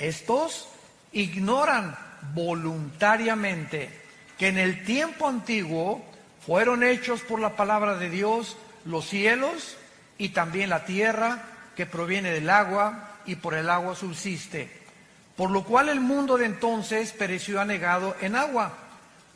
Estos ignoran voluntariamente que en el tiempo antiguo fueron hechos por la palabra de Dios los cielos y también la tierra, que proviene del agua y por el agua subsiste, por lo cual el mundo de entonces pereció anegado en agua.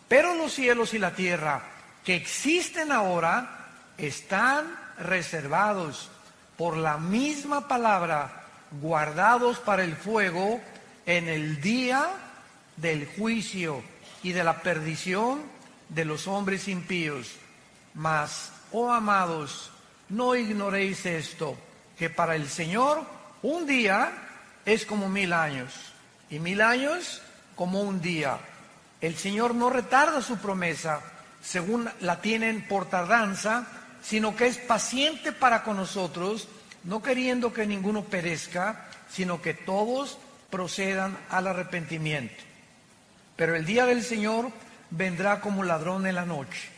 Pero los cielos y la tierra que existen ahora están reservados por la misma palabra, guardados para el fuego en el día del juicio y de la perdición de los hombres impíos. Mas, oh amados, no ignoréis esto, que para el Señor un día es como 1000 años, y 1000 años como un día. El Señor no retarda su promesa, según la tienen por tardanza, sino que es paciente para con nosotros, no queriendo que ninguno perezca, sino que todos procedan al arrepentimiento. Pero el día del Señor vendrá como ladrón en la noche,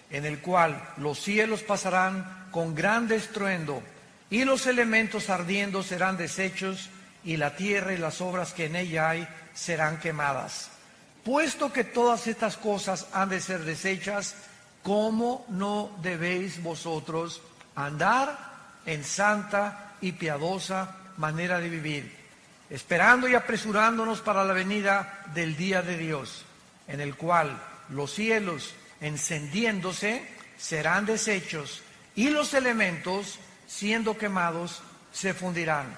en el cual los cielos pasarán con gran estruendo, y los elementos ardiendo serán deshechos, y la tierra y las obras que en ella hay serán quemadas. Puesto que todas estas cosas han de ser deshechas, ¿cómo no debéis vosotros andar en santa y piadosa manera de vivir, esperando y apresurándonos para la venida del día de Dios, en el cual los cielos, encendiéndose, serán deshechos, y los elementos, siendo quemados, se fundirán?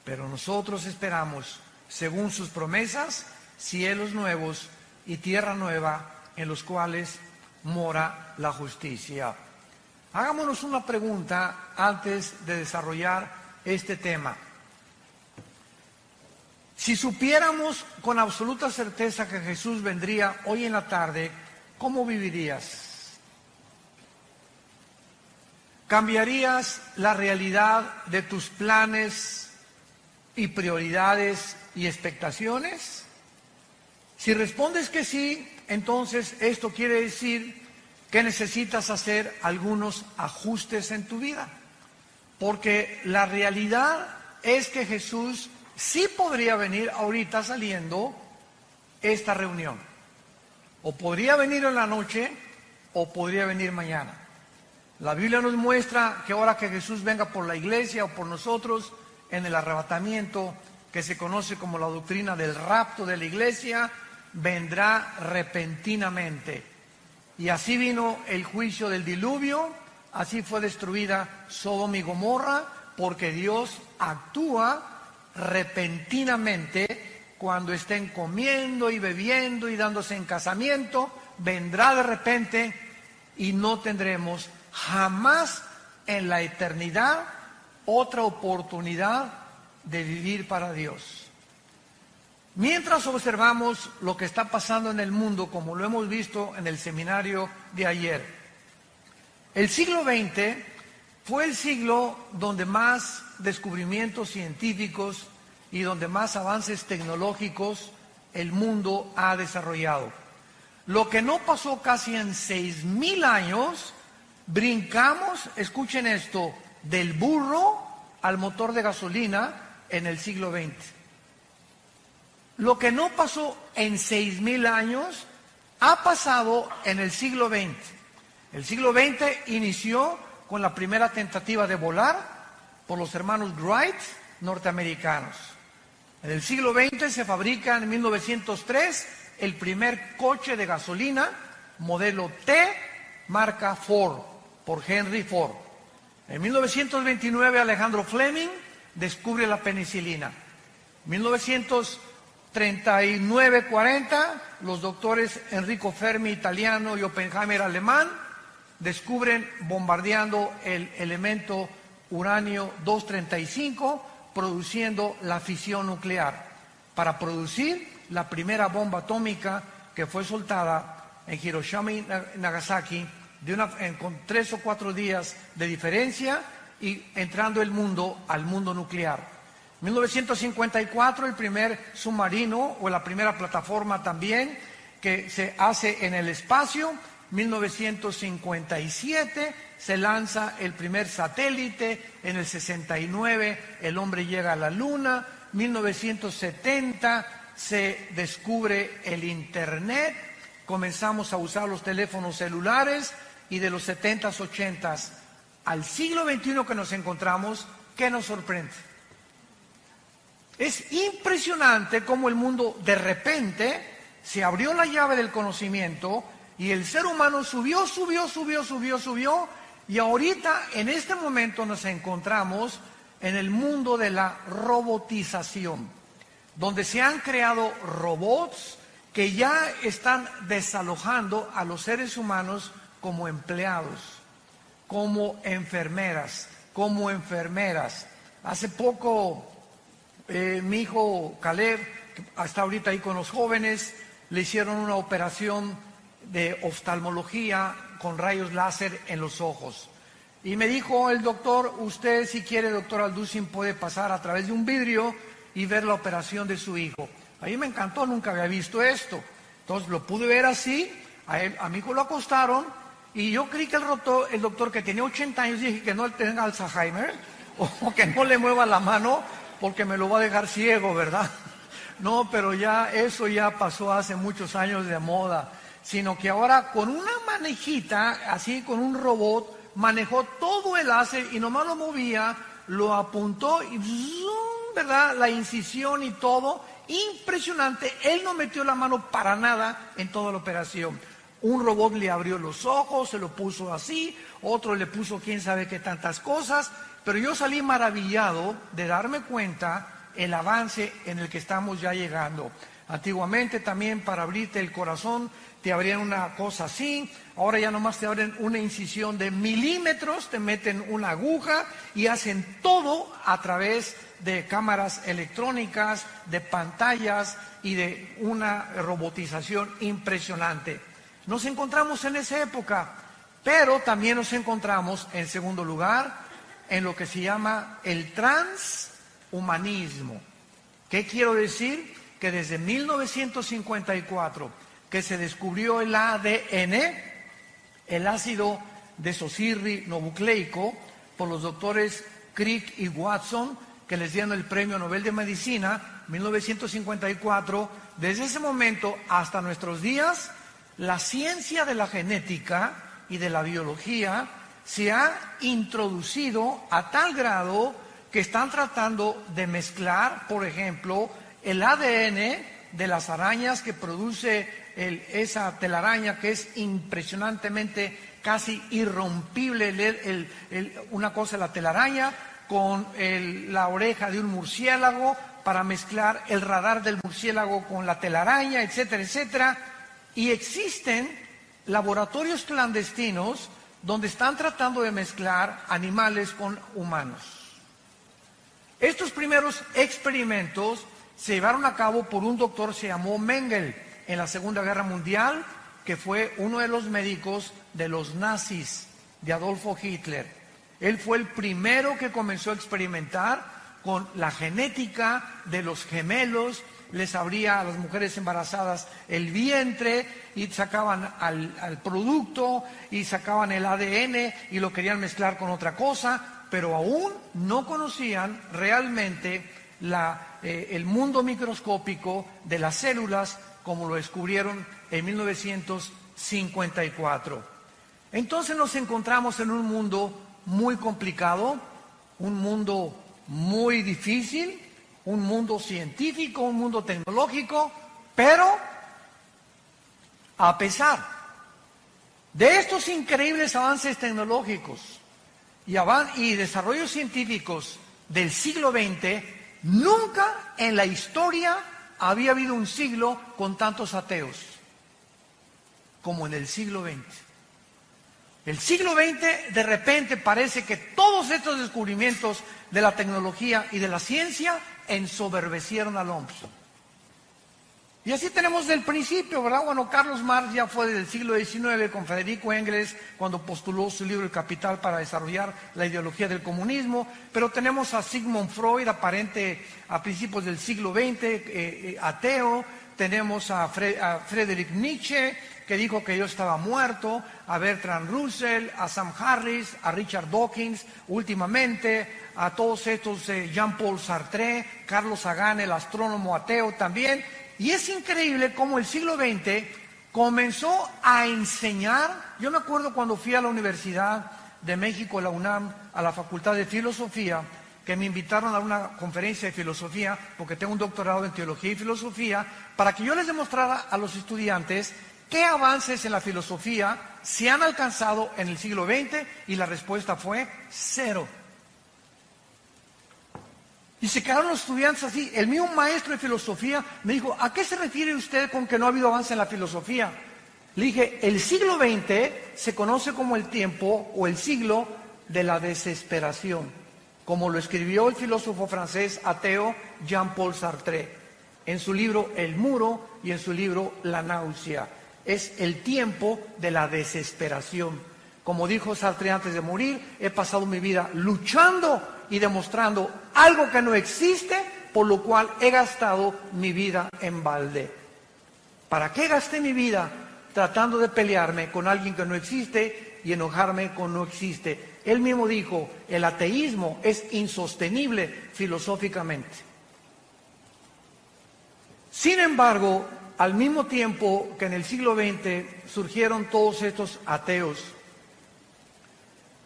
Pero nosotros esperamos, según sus promesas, cielos nuevos y tierra nueva, en los cuales mora la justicia. Hagámonos una pregunta antes de desarrollar este tema. Si supiéramos con absoluta certeza que Jesús vendría hoy en la tarde, ¿cómo vivirías? ¿Cambiarías la realidad de tus planes y prioridades y expectaciones? Si respondes que sí, entonces esto quiere decir que necesitas hacer algunos ajustes en tu vida. Porque la realidad es que Jesús sí podría venir ahorita saliendo esta reunión. O podría venir en la noche o podría venir mañana. La Biblia nos muestra que ahora que Jesús venga por la iglesia o por nosotros en el arrebatamiento, que se conoce como la doctrina del rapto de la iglesia, vendrá repentinamente. Y así vino el juicio del diluvio, así fue destruida Sodoma y Gomorra, porque Dios actúa repentinamente cuando estén comiendo y bebiendo y dándose en casamiento. Vendrá de repente y no tendremos jamás en la eternidad otra oportunidad de vivir para Dios. Mientras observamos lo que está pasando en el mundo, como lo hemos visto en el seminario de ayer, el siglo XX fue el siglo donde más descubrimientos científicos y donde más avances tecnológicos el mundo ha desarrollado. Lo que no pasó casi en 6000 años, brincamos, escuchen esto, del burro al motor de gasolina en el siglo XX. Lo que no pasó en 6000 años ha pasado en el siglo XX. El siglo XX inició con la primera tentativa de volar por los hermanos Wright, norteamericanos. En el siglo XX se fabrica en 1903 el primer coche de gasolina, modelo T, marca Ford, por Henry Ford. En 1929 Alejandro Fleming descubre la penicilina. En 1939-40 los doctores Enrico Fermi, italiano, y Oppenheimer, alemán, descubren bombardeando el elemento uranio 235, produciendo la fisión nuclear, para producir la primera bomba atómica que fue soltada en Hiroshima y Nagasaki con 3 o 4 días de diferencia, y entrando el mundo al mundo nuclear. En 1954 el primer submarino, o la primera plataforma también, que se hace en el espacio. 1957 se lanza el primer satélite. En el 69 el hombre llega a la luna. 1970 se descubre el Internet, comenzamos a usar los teléfonos celulares y de los 70s, 80s al siglo XXI que nos encontramos, ¿qué nos sorprende? Es impresionante cómo el mundo de repente se abrió la llave del conocimiento y el ser humano subió y ahorita en este momento nos encontramos en el mundo de la robotización, donde se han creado robots que ya están desalojando a los seres humanos como empleados, como enfermeras. Hace poco mi hijo Caleb, que está ahorita ahí con los jóvenes, le hicieron una operación de oftalmología con rayos láser en los ojos. Y me dijo el doctor, usted si quiere, doctor Alducin, puede pasar a través de un vidrio y ver la operación de su hijo. A mí me encantó, nunca había visto esto. Entonces lo pude ver así, a mi hijo lo acostaron y yo creí que el doctor que tenía 80 años, dije que no tenga Alzheimer o que no le mueva la mano porque me lo va a dejar ciego, ¿verdad? No, pero ya eso ya pasó hace muchos años de moda, sino que ahora con una manejita, así con un robot, manejó todo el láser y nomás lo movía, lo apuntó y ¡zum!, ¿verdad? La incisión y todo, impresionante. Él no metió la mano para nada en toda la operación. Un robot le abrió los ojos, se lo puso así, otro le puso quién sabe qué tantas cosas, pero yo salí maravillado de darme cuenta el avance en el que estamos ya llegando. Antiguamente también para abrirte el corazón te abrían una cosa así, ahora ya nomás te abren una incisión de milímetros, te meten una aguja y hacen todo a través de cámaras electrónicas, de pantallas y de una robotización impresionante. Nos encontramos en esa época, pero también nos encontramos en segundo lugar en lo que se llama el transhumanismo. ¿Qué quiero decir? Que desde 1954 que se descubrió el ADN, el ácido desoxirribonucleico, por los doctores Crick y Watson, que les dieron el Premio Nobel de Medicina, 1954, desde ese momento hasta nuestros días, la ciencia de la genética y de la biología se ha introducido a tal grado que están tratando de mezclar, por ejemplo, el ADN de las arañas que produce esa telaraña que es impresionantemente casi irrompible, una cosa la telaraña con la oreja de un murciélago para mezclar el radar del murciélago con la telaraña, etcétera, etcétera. Y existen laboratorios clandestinos donde están tratando de mezclar animales con humanos. Estos primeros experimentos se llevaron a cabo por un doctor que se llamó Mengele en la Segunda Guerra Mundial, que fue uno de los médicos de los nazis, de Adolfo Hitler. Él fue el primero que comenzó a experimentar con la genética de los gemelos, les abría a las mujeres embarazadas el vientre y sacaban al producto y sacaban el ADN y lo querían mezclar con otra cosa, pero aún no conocían realmente el mundo microscópico de las células como lo descubrieron en 1954. Entonces nos encontramos en un mundo muy complicado, un mundo muy difícil, un mundo científico, un mundo tecnológico, pero a pesar de estos increíbles avances tecnológicos y desarrollos científicos del siglo XX, nunca en la historia había habido un siglo con tantos ateos como en el siglo XX. El siglo XX de repente parece que todos estos descubrimientos de la tecnología y de la ciencia ensoberbecieron al hombre. Y así tenemos del principio, ¿verdad? Bueno, Carlos Marx ya fue del siglo XIX con Federico Engels cuando postuló su libro El Capital para desarrollar la ideología del comunismo, pero tenemos a Sigmund Freud, aparente a principios del siglo XX, ateo, tenemos a Friedrich Nietzsche, que dijo que yo estaba muerto, a Bertrand Russell, a Sam Harris, a Richard Dawkins, últimamente, a todos estos, Jean-Paul Sartre, Carlos Sagan, el astrónomo ateo también. Y es increíble cómo el siglo XX comenzó a enseñar. Yo me acuerdo cuando fui a la Universidad de México, la UNAM, a la Facultad de Filosofía, que me invitaron a una conferencia de filosofía, porque tengo un doctorado en teología y filosofía, para que yo les demostrara a los estudiantes qué avances en la filosofía se han alcanzado en el siglo XX, y la respuesta fue cero. Y se quedaron los estudiantes así. El mismo maestro de filosofía me dijo, ¿a qué se refiere usted con que no ha habido avance en la filosofía? Le dije, el siglo XX se conoce como el tiempo o el siglo de la desesperación, como lo escribió el filósofo francés ateo Jean-Paul Sartre en su libro El Muro y en su libro La Náusea. Es el tiempo de la desesperación. Como dijo Sartre antes de morir, he pasado mi vida luchando y demostrando algo que no existe, por lo cual he gastado mi vida en balde. ¿Para qué gasté mi vida tratando de pelearme con alguien que no existe y enojarme con no existe? Él mismo dijo, el ateísmo es insostenible filosóficamente. Sin embargo, al mismo tiempo que en el siglo XX surgieron todos estos ateos,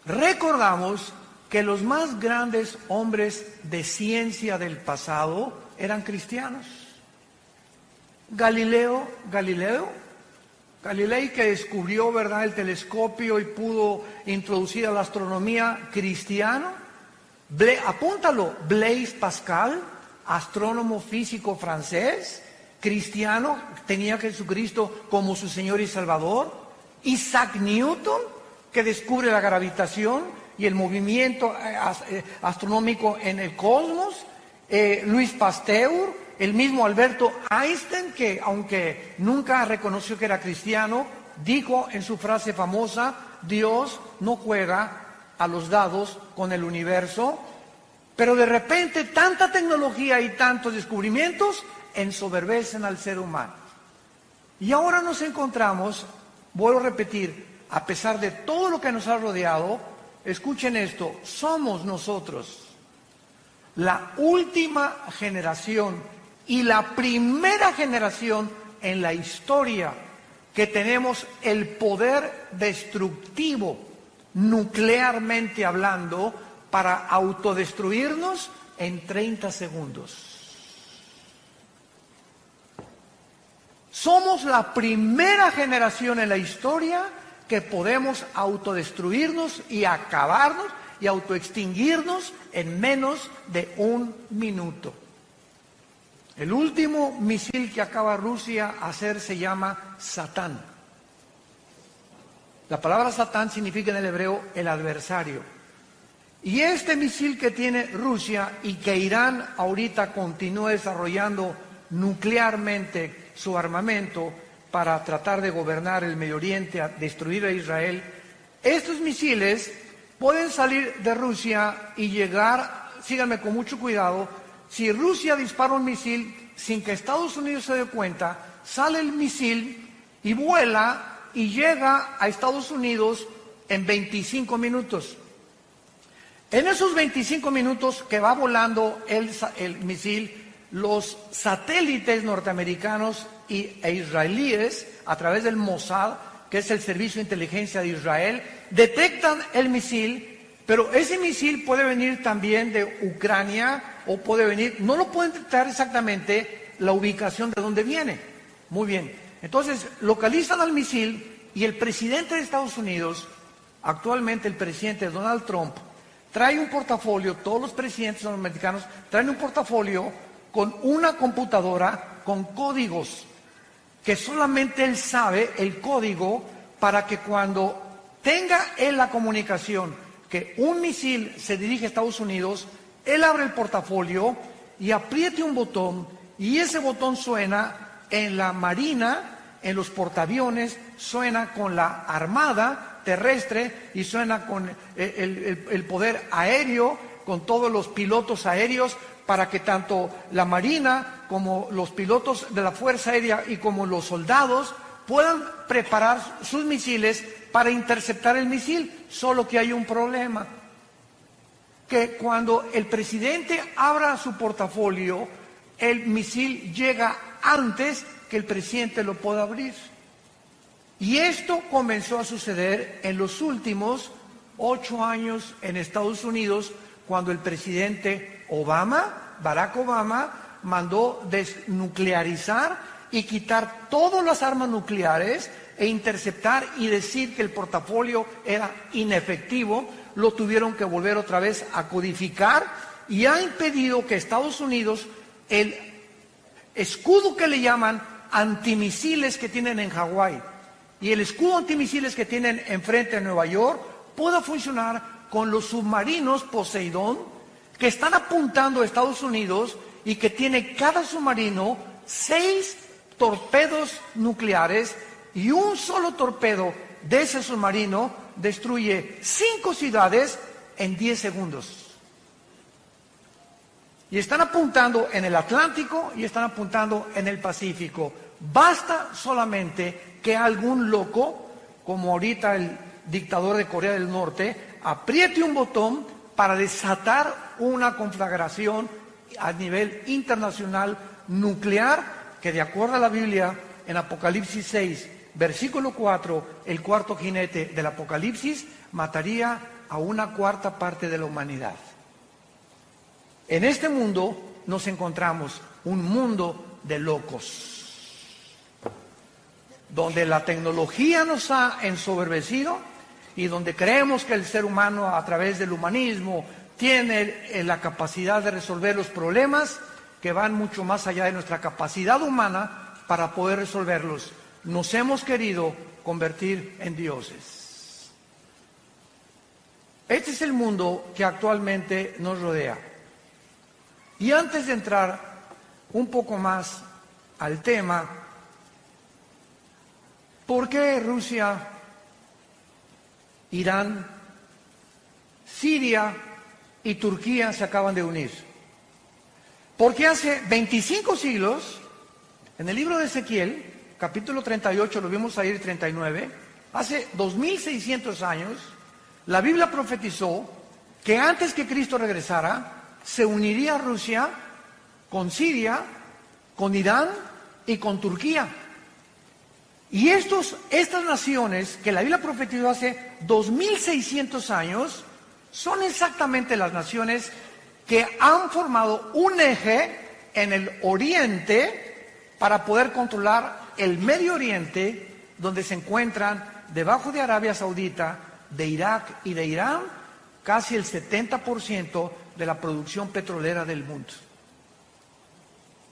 recordamos que los más grandes hombres de ciencia del pasado eran cristianos. Galilei, que descubrió, ¿verdad?, el telescopio y pudo introducir a la astronomía, cristiano. Apúntalo, Blaise Pascal, astrónomo físico francés, cristiano, tenía a Jesucristo como su Señor y Salvador. Isaac Newton, que descubre la gravitación y el movimiento astronómico en el cosmos. Luis Pasteur, el mismo Alberto Einstein, que aunque nunca reconoció que era cristiano, dijo en su frase famosa, Dios no juega a los dados con el universo. Pero de repente tanta tecnología y tantos descubrimientos ensoberbecen al ser humano. Y ahora nos encontramos, vuelvo a repetir, a pesar de todo lo que nos ha rodeado, escuchen esto, somos nosotros la última generación y la primera generación en la historia que tenemos el poder destructivo, nuclearmente hablando, para autodestruirnos en 30 segundos. Somos la primera generación en la historia que podemos autodestruirnos y acabarnos y autoextinguirnos en menos de un minuto. El último misil que acaba Rusia de hacer se llama Satán. La palabra Satán significa en el hebreo el adversario. Y este misil que tiene Rusia y que Irán ahorita continúa desarrollando nuclearmente su armamento para tratar de gobernar el Medio Oriente, a destruir a Israel, estos misiles pueden salir de Rusia y llegar, síganme con mucho cuidado, si Rusia dispara un misil sin que Estados Unidos se dé cuenta, sale el misil y vuela y llega a Estados Unidos en 25 minutos. En esos 25 minutos que va volando el misil, los satélites norteamericanos e israelíes, a través del Mossad, que es el servicio de inteligencia de Israel, detectan el misil, pero ese misil puede venir también de Ucrania o puede venir, no lo pueden detectar exactamente la ubicación de donde viene. Muy bien, entonces localizan al misil y el presidente de Estados Unidos, actualmente el presidente Donald Trump, trae un portafolio, todos los presidentes norteamericanos traen un portafolio con una computadora con códigos que solamente él sabe el código para que cuando tenga él la comunicación que un misil se dirige a Estados Unidos, él abre el portafolio y apriete un botón y ese botón suena en la marina, en los portaaviones, suena con la armada terrestre y suena con el poder aéreo, con todos los pilotos aéreos, para que tanto la marina como los pilotos de la Fuerza Aérea y como los soldados puedan preparar sus misiles para interceptar el misil. Solo que hay un problema, que cuando el presidente abra su portafolio, el misil llega antes que el presidente lo pueda abrir. Y esto comenzó a suceder en los últimos 8 años en Estados Unidos, cuando el presidente Barack Obama, mandó desnuclearizar y quitar todas las armas nucleares e interceptar y decir que el portafolio era inefectivo. Lo tuvieron que volver otra vez a codificar y ha impedido que Estados Unidos, el escudo que le llaman antimisiles que tienen en Hawái y el escudo antimisiles que tienen enfrente de Nueva York, pueda funcionar con los submarinos Poseidón que están apuntando a Estados Unidos y que tiene cada submarino 6 torpedos nucleares, y un solo torpedo de ese submarino destruye 5 ciudades en 10 segundos. Y están apuntando en el Atlántico y están apuntando en el Pacífico. Basta solamente que algún loco, como ahorita el dictador de Corea del Norte, apriete un botón para desatar una conflagración a nivel internacional nuclear, que de acuerdo a la Biblia, en Apocalipsis 6, versículo 4, el cuarto jinete del Apocalipsis mataría a 1/4 parte de la humanidad. En este mundo nos encontramos un mundo de locos, donde la tecnología nos ha ensoberbecido y donde creemos que el ser humano, a través del humanismo, tiene la capacidad de resolver los problemas que van mucho más allá de nuestra capacidad humana para poder resolverlos. Nos hemos querido convertir en dioses. Este es el mundo que actualmente nos rodea. Y antes de entrar un poco más al tema, ¿por qué Rusia, Irán, Siria y Turquía se acaban de unir? Porque hace 25 siglos, en el libro de Ezequiel, capítulo 38, lo vimos ahí, 39, hace 2600 años, la Biblia profetizó que antes que Cristo regresara, se uniría Rusia con Siria, con Irán y con Turquía. Y estas naciones que la Biblia profetizó hace 2600 años, son exactamente las naciones que han formado un eje en el Oriente para poder controlar el Medio Oriente, donde se encuentran debajo de Arabia Saudita, de Irak y de Irán, casi el 70% de la producción petrolera del mundo.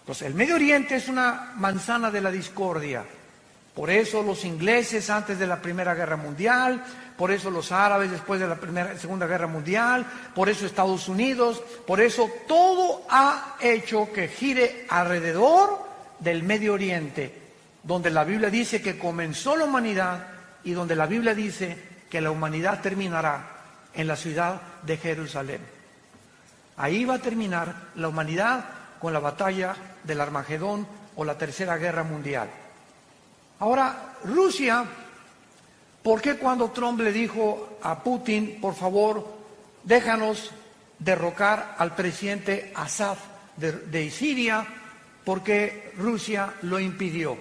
Entonces, el Medio Oriente es una manzana de la discordia. Por eso los ingleses antes de la Primera Guerra Mundial, por eso los árabes después de la Segunda Guerra Mundial, por eso Estados Unidos, por eso todo ha hecho que gire alrededor del Medio Oriente, donde la Biblia dice que comenzó la humanidad y donde la Biblia dice que la humanidad terminará en la ciudad de Jerusalén. Ahí va a terminar la humanidad con la batalla del Armagedón o la Tercera Guerra Mundial. Ahora, Rusia, ¿por qué cuando Trump le dijo a Putin, por favor, déjanos derrocar al presidente Assad de Siria? ¿Por qué Rusia lo impidió?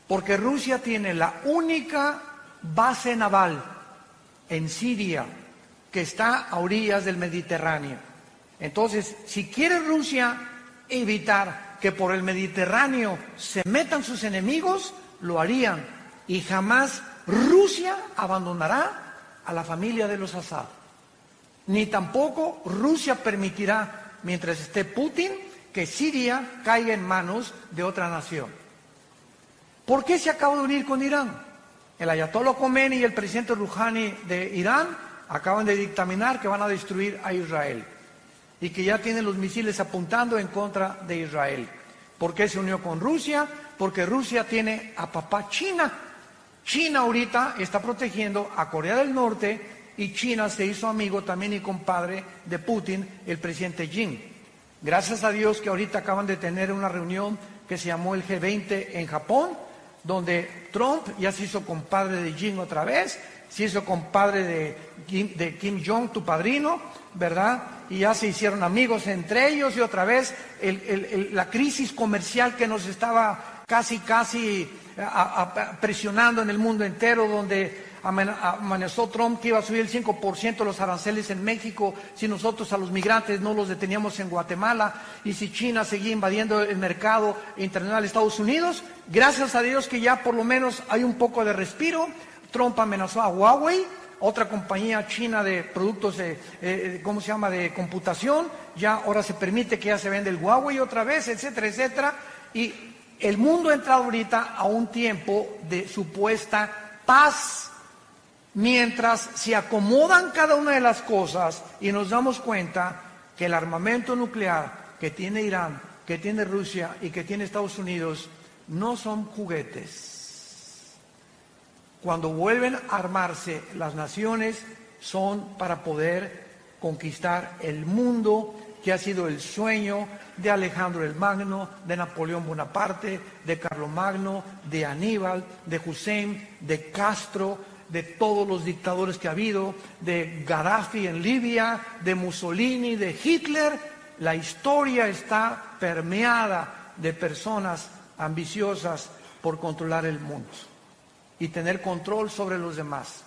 Porque Rusia tiene la única base naval en Siria que está a orillas del Mediterráneo. Entonces, si quiere Rusia evitar que por el Mediterráneo se metan sus enemigos, lo harían, y jamás Rusia abandonará a la familia de los Assad. Ni tampoco Rusia permitirá, mientras esté Putin, que Siria caiga en manos de otra nación. ¿Por qué se acaba de unir con Irán? El ayatollah Khomeini y el presidente Rouhani de Irán acaban de dictaminar que van a destruir a Israel y que ya tienen los misiles apuntando en contra de Israel. ¿Por qué se unió con Rusia? Porque Rusia tiene a papá China. China ahorita está protegiendo a Corea del Norte y China se hizo amigo también y compadre de Putin, el presidente Xi. Gracias a Dios que ahorita acaban de tener una reunión que se llamó el G20 en Japón, donde Trump ya se hizo compadre de Xi otra vez, se hizo compadre de Kim Jong, tu padrino, ¿verdad? Y ya se hicieron amigos entre ellos y otra vez la crisis comercial que nos estaba casi presionando en el mundo entero, donde amenazó Trump que iba a subir el 5% los aranceles en México si nosotros a los migrantes no los deteníamos en Guatemala, y si China seguía invadiendo el mercado internacional de Estados Unidos. Gracias a Dios que ya por lo menos hay un poco de respiro. Trump amenazó a Huawei, otra compañía china de productos de computación. Ya ahora se permite que ya se vende el Huawei otra vez, etcétera, etcétera. Y el mundo ha entrado ahorita a un tiempo de supuesta paz, mientras se acomodan cada una de las cosas y nos damos cuenta que el armamento nuclear que tiene Irán, que tiene Rusia y que tiene Estados Unidos no son juguetes. Cuando vuelven a armarse las naciones son para poder conquistar el mundo, que ha sido el sueño de Alejandro el Magno, de Napoleón Bonaparte, de Carlomagno, de Aníbal, de Hussein, de Castro, de todos los dictadores que ha habido, de Gaddafi en Libia, de Mussolini, de Hitler. La historia está permeada de personas ambiciosas por controlar el mundo y tener control sobre los demás.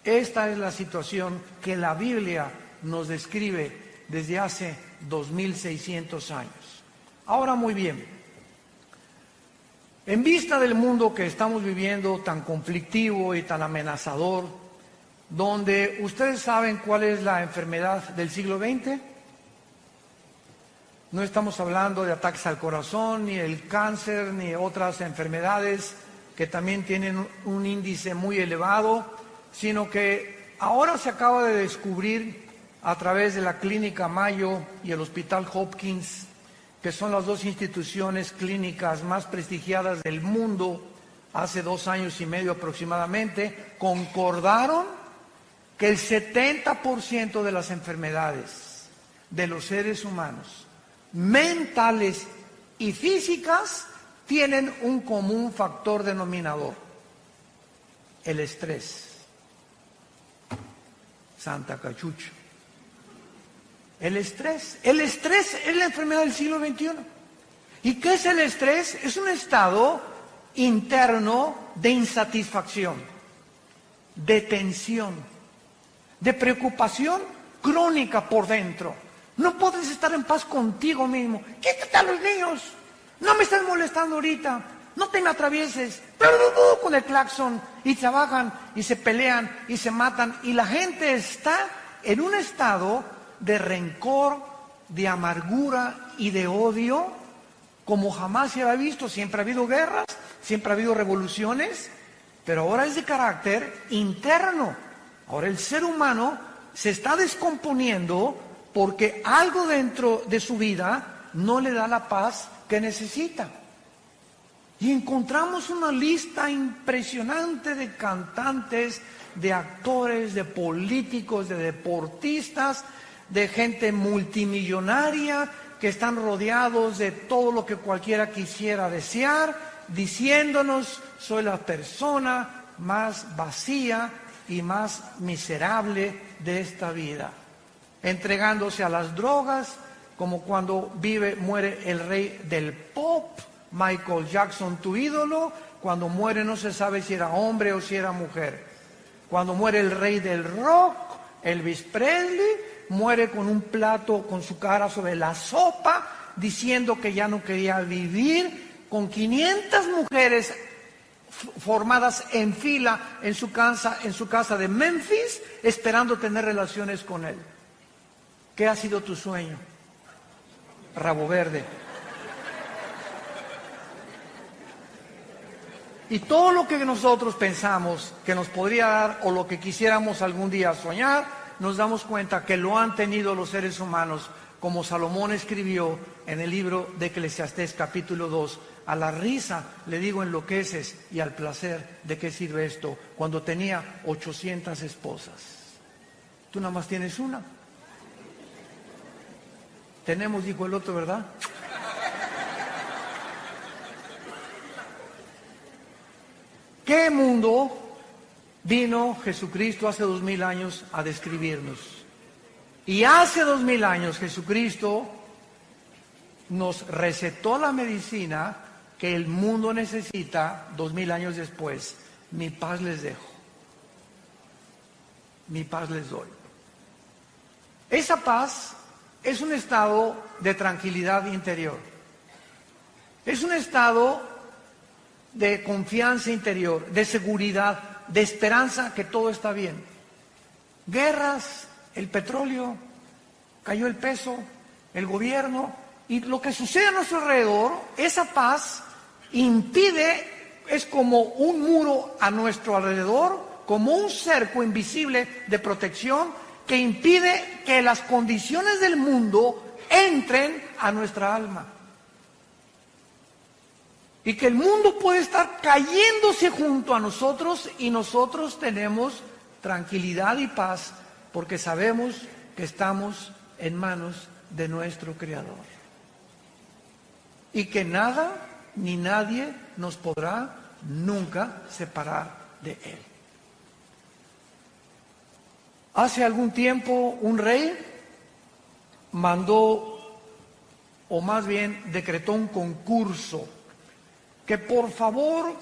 Esta es la situación que la Biblia nos describe desde hace 2600 años. Ahora, muy bien, en vista del mundo que estamos viviendo tan conflictivo y tan amenazador, donde ustedes saben cuál es la enfermedad del siglo XX, no estamos hablando de ataques al corazón, ni el cáncer, ni otras enfermedades que también tienen un índice muy elevado, sino que ahora se acaba de descubrir a través de la Clínica Mayo y el Hospital Hopkins, que son las dos instituciones clínicas más prestigiadas del mundo, hace 2 años y medio aproximadamente, concordaron que el 70% de las enfermedades de los seres humanos, mentales y físicas, tienen un común factor denominador: el estrés. Santa Cachucha. El estrés es la enfermedad del siglo XXI. ¿Y qué es el estrés? Es un estado interno de insatisfacción, de tensión, de preocupación crónica por dentro. No puedes estar en paz contigo mismo. Quítate a los niños. No me estás molestando ahorita. No te me atravieses. Con el claxon. Y trabajan y se pelean y se matan. Y la gente está en un estado de rencor, de amargura y de odio como jamás se había visto. Siempre ha habido guerras, siempre ha habido revoluciones, pero ahora es de carácter interno. Ahora el ser humano se está descomponiendo porque algo dentro de su vida no le da la paz que necesita. Y encontramos una lista impresionante de cantantes, de actores, de políticos, de deportistas, de gente multimillonaria que están rodeados de todo lo que cualquiera quisiera desear, diciéndonos: soy la persona más vacía y más miserable de esta vida, entregándose a las drogas, como cuando muere el rey del pop, Michael Jackson, tu ídolo. Cuando muere no se sabe si era hombre o si era mujer. Cuando muere el rey del rock, Elvis Presley, muere con un plato con su cara sobre la sopa, diciendo que ya no quería vivir, con 500 mujeres formadas en fila en su casa de Memphis, esperando tener relaciones con él. ¿Qué ha sido tu sueño? Rabo verde. Y todo lo que nosotros pensamos que nos podría dar, o lo que quisiéramos algún día soñar, nos damos cuenta que lo han tenido los seres humanos como Salomón escribió en el libro de Eclesiastés capítulo 2, a la risa le digo enloqueces y al placer de qué sirve esto, cuando tenía 800 esposas. Tú nada más tienes una. Tenemos, dijo el otro, ¿verdad? ¿Qué mundo vino Jesucristo hace 2000 años a describirnos? Y hace 2000 años Jesucristo nos recetó la medicina que el mundo necesita 2000 años después. Mi paz les dejo, mi paz les doy. Esa paz es un estado de tranquilidad interior. Es un estado de confianza interior, de seguridad, de esperanza que todo está bien. Guerras, el petróleo, cayó el peso, el gobierno, y lo que sucede a nuestro alrededor, esa paz impide, es como un muro a nuestro alrededor, como un cerco invisible de protección que impide que las condiciones del mundo entren a nuestra alma. Y que el mundo puede estar cayéndose junto a nosotros y nosotros tenemos tranquilidad y paz porque sabemos que estamos en manos de nuestro Creador. Y que nada ni nadie nos podrá nunca separar de Él. Hace algún tiempo un rey mandó, o más bien decretó un concurso, que por favor,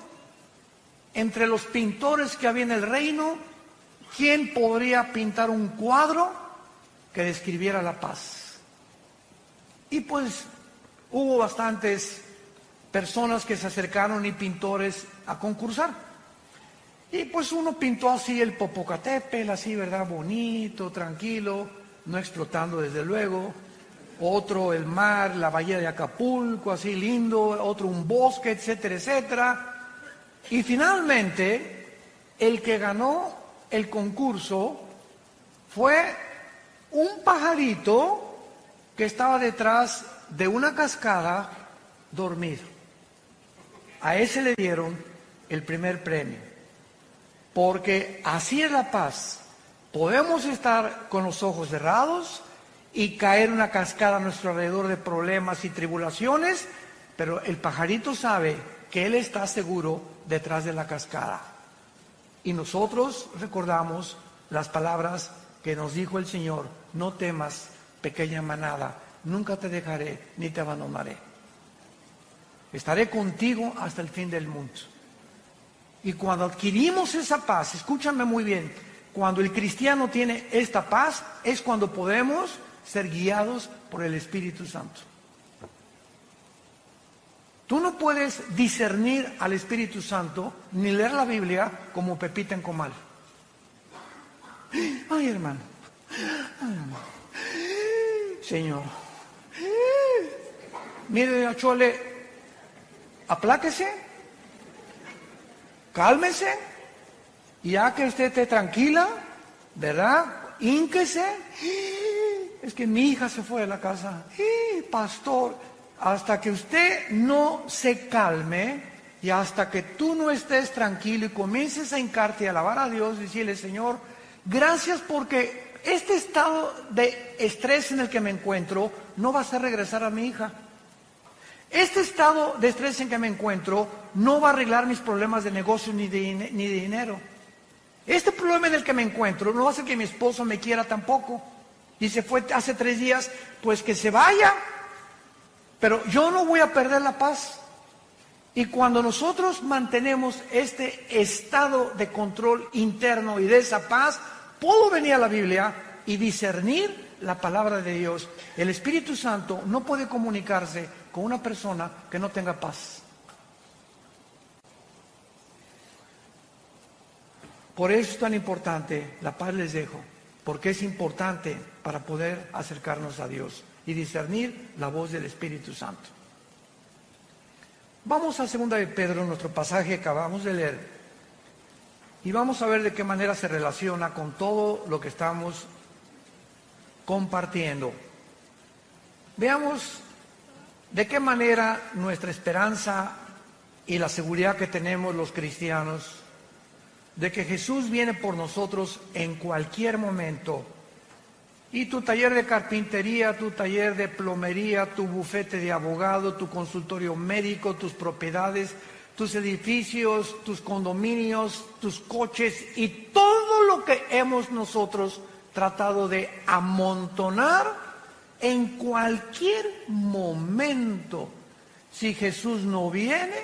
entre los pintores que había en el reino, ¿quién podría pintar un cuadro que describiera la paz? Y pues hubo bastantes personas que se acercaron y pintores a concursar. Y pues uno pintó así el Popocatépetl, así, ¿verdad? Bonito, tranquilo, no explotando desde luego. Otro el mar, la bahía de Acapulco, así lindo, otro un bosque, etcétera, etcétera. Y finalmente, el que ganó el concurso fue un pajarito que estaba detrás de una cascada dormido. A ese le dieron el primer premio, porque así es la paz. Podemos estar con los ojos cerrados y caer una cascada a nuestro alrededor de problemas y tribulaciones, pero el pajarito sabe que él está seguro detrás de la cascada. Y nosotros recordamos las palabras que nos dijo el Señor: no temas, pequeña manada, nunca te dejaré ni te abandonaré. Estaré contigo hasta el fin del mundo. Y cuando adquirimos esa paz, escúchame muy bien, cuando el cristiano tiene esta paz, es cuando podemos ser guiados por el Espíritu Santo. Tú no puedes discernir al Espíritu Santo ni leer la Biblia como Pepita en comal. Ay, hermano. Ay, hermano. Señor. Mire, Chole, apláquese, cálmese, y ya que usted esté tranquila, ¿verdad? Hínquese. Es que mi hija se fue de la casa. Pastor, hasta que usted no se calme y hasta que tú no estés tranquilo y comiences a hincarte y a alabar a Dios, decirle: Señor, gracias porque este estado de estrés en el que me encuentro no va a hacer regresar a mi hija. Este estado de estrés en que me encuentro no va a arreglar mis problemas de negocio ni de dinero. Este problema en el que me encuentro no va a hacer que mi esposo me quiera tampoco. Y se fue hace 3 días, pues que se vaya. Pero yo no voy a perder la paz. Y cuando nosotros mantenemos este estado de control interno y de esa paz, puedo venir a la Biblia y discernir la palabra de Dios. El Espíritu Santo no puede comunicarse con una persona que no tenga paz. Por eso es tan importante, la paz les dejo, porque es importante para poder acercarnos a Dios y discernir la voz del Espíritu Santo. Vamos a 2 de Pedro, nuestro pasaje que acabamos de leer, y vamos a ver de qué manera se relaciona con todo lo que estamos compartiendo. Veamos de qué manera nuestra esperanza y la seguridad que tenemos los cristianos de que Jesús viene por nosotros en cualquier momento. Y tu taller de carpintería, tu taller de plomería, tu bufete de abogado, tu consultorio médico, tus propiedades, tus edificios, tus condominios, tus coches y todo lo que hemos nosotros tratado de amontonar en cualquier momento. Si Jesús no viene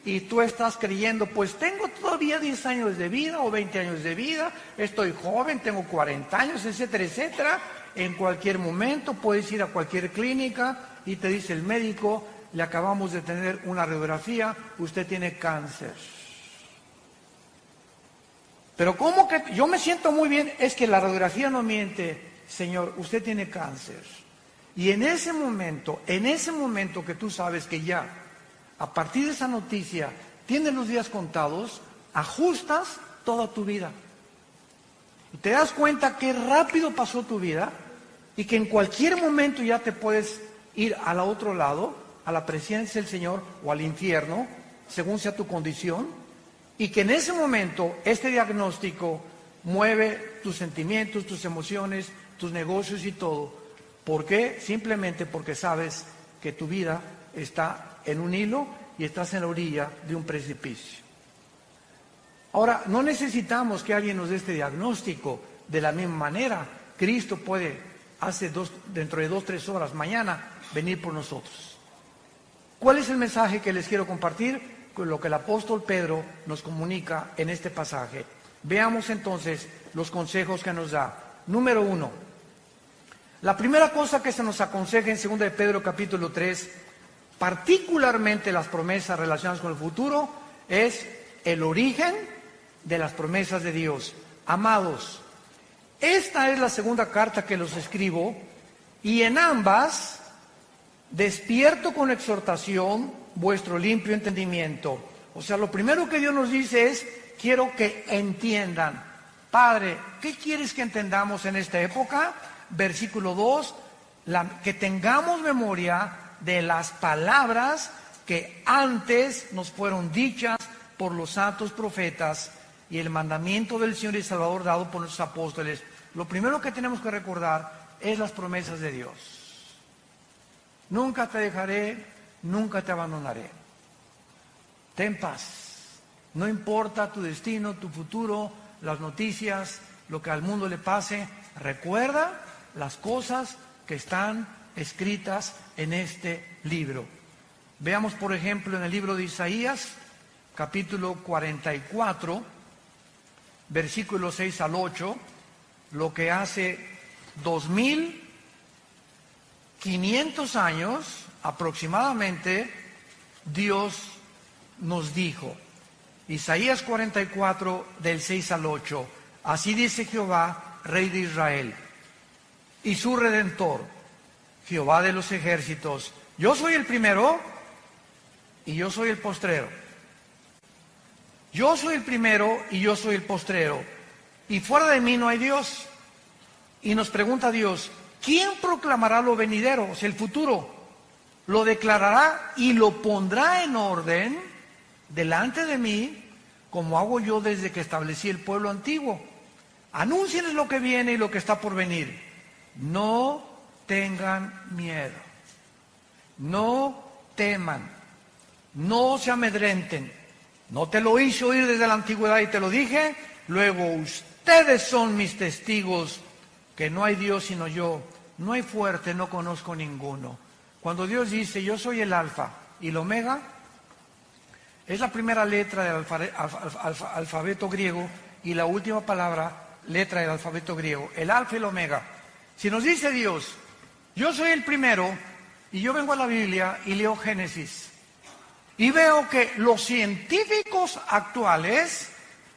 y tú estás creyendo, pues tengo todavía 10 años de vida o 20 años de vida, estoy joven, tengo 40 años, etcétera, etcétera. En cualquier momento puedes ir a cualquier clínica y te dice el médico, le acabamos de tener una radiografía, usted tiene cáncer. Pero ¿cómo que yo me siento muy bien? Es que la radiografía no miente, señor, usted tiene cáncer. Y en ese momento que tú sabes que ya, a partir de esa noticia, tienes los días contados, ajustas toda tu vida. Y te das cuenta que rápido pasó tu vida y que en cualquier momento ya te puedes ir al otro lado, a la presencia del Señor o al infierno, según sea tu condición, y que en ese momento este diagnóstico mueve tus sentimientos, tus emociones, tus negocios y todo. ¿Por qué? Simplemente porque sabes que tu vida está en un hilo y estás en la orilla de un precipicio. Ahora, no necesitamos que alguien nos dé este diagnóstico de la misma manera. Cristo puede, dentro de 2-3 horas, mañana, venir por nosotros. ¿Cuál es el mensaje que les quiero compartir? Con lo que el apóstol Pedro nos comunica en este pasaje. Veamos entonces los consejos que nos da. Número 1. La primera cosa que se nos aconseja en 2 de Pedro capítulo 3, particularmente las promesas relacionadas con el futuro, es el origen de las promesas de Dios. Amados, esta es la segunda carta que los escribo, y en ambas despierto con exhortación vuestro limpio entendimiento. O sea, lo primero que Dios nos dice es, quiero que entiendan. Padre, ¿qué quieres que entendamos en esta época? Versículo 2, que tengamos memoria de las palabras que antes nos fueron dichas por los santos profetas y el mandamiento del Señor y Salvador dado por nuestros apóstoles. Lo primero que tenemos que recordar es las promesas de Dios. Nunca te dejaré, nunca te abandonaré. Ten paz. No importa tu destino, tu futuro, las noticias, lo que al mundo le pase. Recuerda las cosas que están escritas en este libro. Veamos, por ejemplo, en el libro de Isaías, capítulo 44, versículos 6 al 8, lo que hace 2500 años aproximadamente Dios nos dijo. Isaías 44, del 6 al 8. Así dice Jehová, Rey de Israel, y su Redentor, Jehová de los ejércitos: yo soy el primero y yo soy el postrero. Yo soy el primero y yo soy el postrero. Y fuera de mí no hay Dios. Y nos pregunta Dios, ¿quién proclamará lo venidero? O sea, el futuro. Lo declarará y lo pondrá en orden delante de mí, como hago yo desde que establecí el pueblo antiguo. Anúncienles lo que viene y lo que está por venir. No tengan miedo. No teman. No se amedrenten. No te lo hice oír desde la antigüedad y te lo dije. Luego ustedes son mis testigos que no hay Dios sino yo. No hay fuerte, no conozco ninguno. Cuando Dios dice, yo soy el alfa y el omega, es la primera letra del alfabeto griego y la última letra del alfabeto griego, el alfa y el omega. Si nos dice Dios, yo soy el primero, y yo vengo a la Biblia y leo Génesis, y veo que los científicos actuales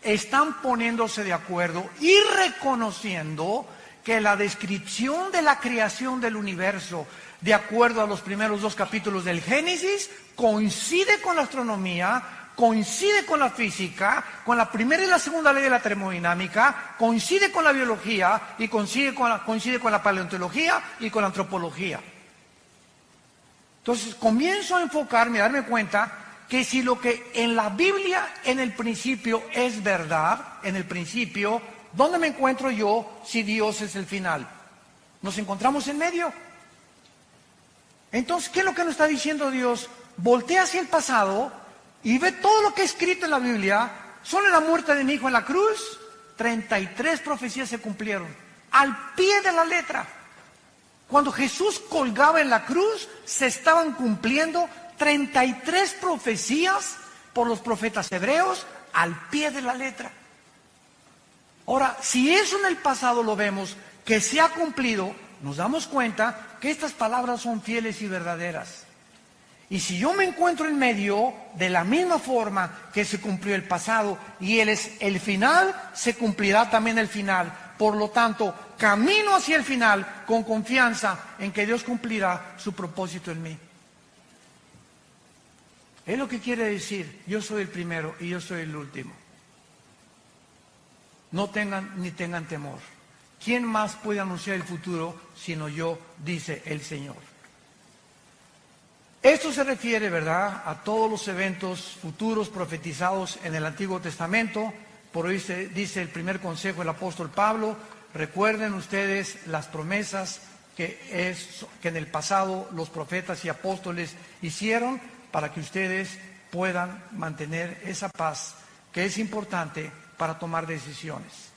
están poniéndose de acuerdo y reconociendo que la descripción de la creación del universo, de acuerdo a los primeros 2 capítulos del Génesis, coincide con la astronomía, coincide con la física, con la primera y la segunda ley de la termodinámica, coincide con la biología y coincide con la paleontología y con la antropología. Entonces comienzo a enfocarme, a darme cuenta que si lo que en la Biblia en el principio es verdad, en el principio, ¿dónde me encuentro yo si Dios es el final? Nos encontramos en medio. Entonces, ¿qué es lo que nos está diciendo Dios? Voltea hacia el pasado y ve todo lo que es escrito en la Biblia. Solo en la muerte de mi hijo en la cruz, 33 profecías se cumplieron, al pie de la letra. Cuando Jesús colgaba en la cruz, se estaban cumpliendo 33 profecías por los profetas hebreos al pie de la letra. Ahora, si eso en el pasado lo vemos, que se ha cumplido, nos damos cuenta que estas palabras son fieles y verdaderas. Y si yo me encuentro en medio, de la misma forma que se cumplió el pasado y Él es el final, se cumplirá también el final. Por lo tanto, camino hacia el final con confianza en que Dios cumplirá su propósito en mí. Es lo que quiere decir, yo soy el primero y yo soy el último. No tengan ni tengan temor. ¿Quién más puede anunciar el futuro sino yo? Dice el Señor. Esto se refiere, ¿verdad?, a todos los eventos futuros profetizados en el Antiguo Testamento. Por eso dice el primer consejo del apóstol Pablo: recuerden ustedes las promesas que en el pasado los profetas y apóstoles hicieron para que ustedes puedan mantener esa paz que es importante para tomar decisiones.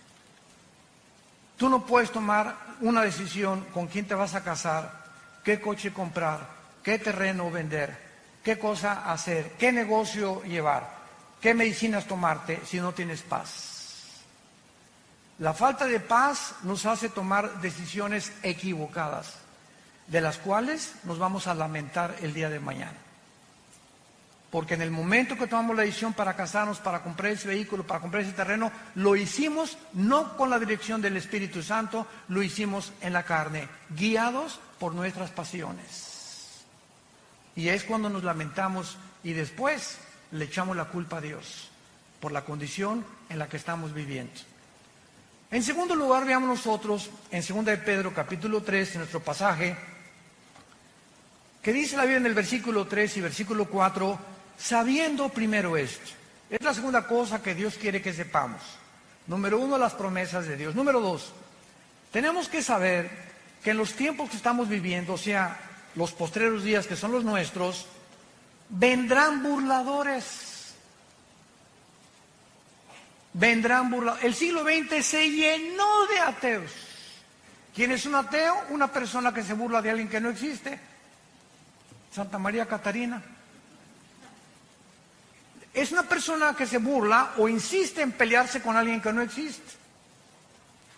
Tú no puedes tomar una decisión con quién te vas a casar, qué coche comprar, qué terreno vender, qué cosa hacer, qué negocio llevar, qué medicinas tomarte si no tienes paz. La falta de paz nos hace tomar decisiones equivocadas, de las cuales nos vamos a lamentar el día de mañana. Porque en el momento que tomamos la decisión para casarnos, para comprar ese vehículo, para comprar ese terreno, lo hicimos no con la dirección del Espíritu Santo, lo hicimos en la carne, guiados por nuestras pasiones. Y es cuando nos lamentamos y después le echamos la culpa a Dios por la condición en la que estamos viviendo. En segundo lugar, veamos nosotros en 2 de Pedro capítulo 3, en nuestro pasaje, que dice la Biblia en el versículo 3 y versículo 4, sabiendo primero esto. Es la segunda cosa que Dios quiere que sepamos. Número 1, las promesas de Dios. Número 2, tenemos que saber que en los tiempos que estamos viviendo, o sea, los postreros días que son los nuestros, vendrán burladores. Vendrán burladores. El siglo XX se llenó de ateos. ¿Quién es un ateo? Una persona que se burla de alguien que no existe. Santa María Catarina. Es una persona que se burla o insiste en pelearse con alguien que no existe.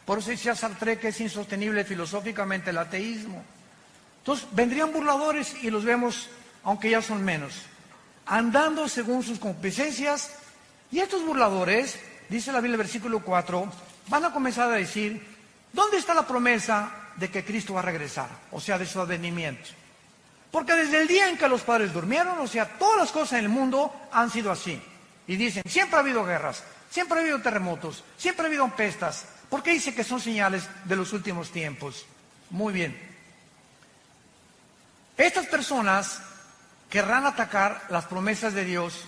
Por eso decía Sartre que es insostenible filosóficamente el ateísmo. Entonces vendrían burladores y los vemos, aunque ya son menos, andando según sus concupiscencias. Y estos burladores, dice la Biblia en el versículo 4, van a comenzar a decir, ¿dónde está la promesa de que Cristo va a regresar? O sea, de su advenimiento. Porque desde el día en que los padres durmieron, o sea, todas las cosas en el mundo han sido así. Y dicen, siempre ha habido guerras, siempre ha habido terremotos, siempre ha habido pestas. ¿Por qué dice que son señales de los últimos tiempos? Muy bien. Estas personas querrán atacar las promesas de Dios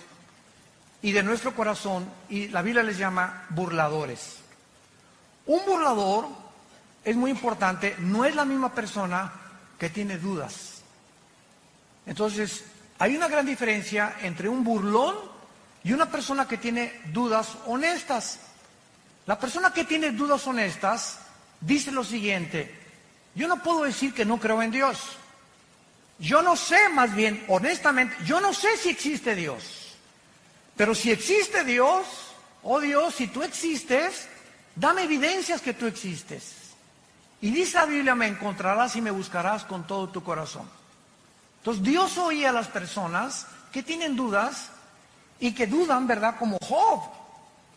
y de nuestro corazón, y la Biblia les llama burladores. Un burlador, es muy importante, no es la misma persona que tiene dudas. Entonces, hay una gran diferencia entre un burlón y una persona que tiene dudas honestas. La persona que tiene dudas honestas dice lo siguiente: yo no puedo decir que no creo en Dios. Yo no sé, más bien, honestamente, yo no sé si existe Dios. Pero si existe Dios, oh Dios, si tú existes, dame evidencias que tú existes. Y dice la Biblia, me encontrarás y me buscarás con todo tu corazón. Entonces Dios oye a las personas que tienen dudas y que dudan, ¿verdad? Como Job.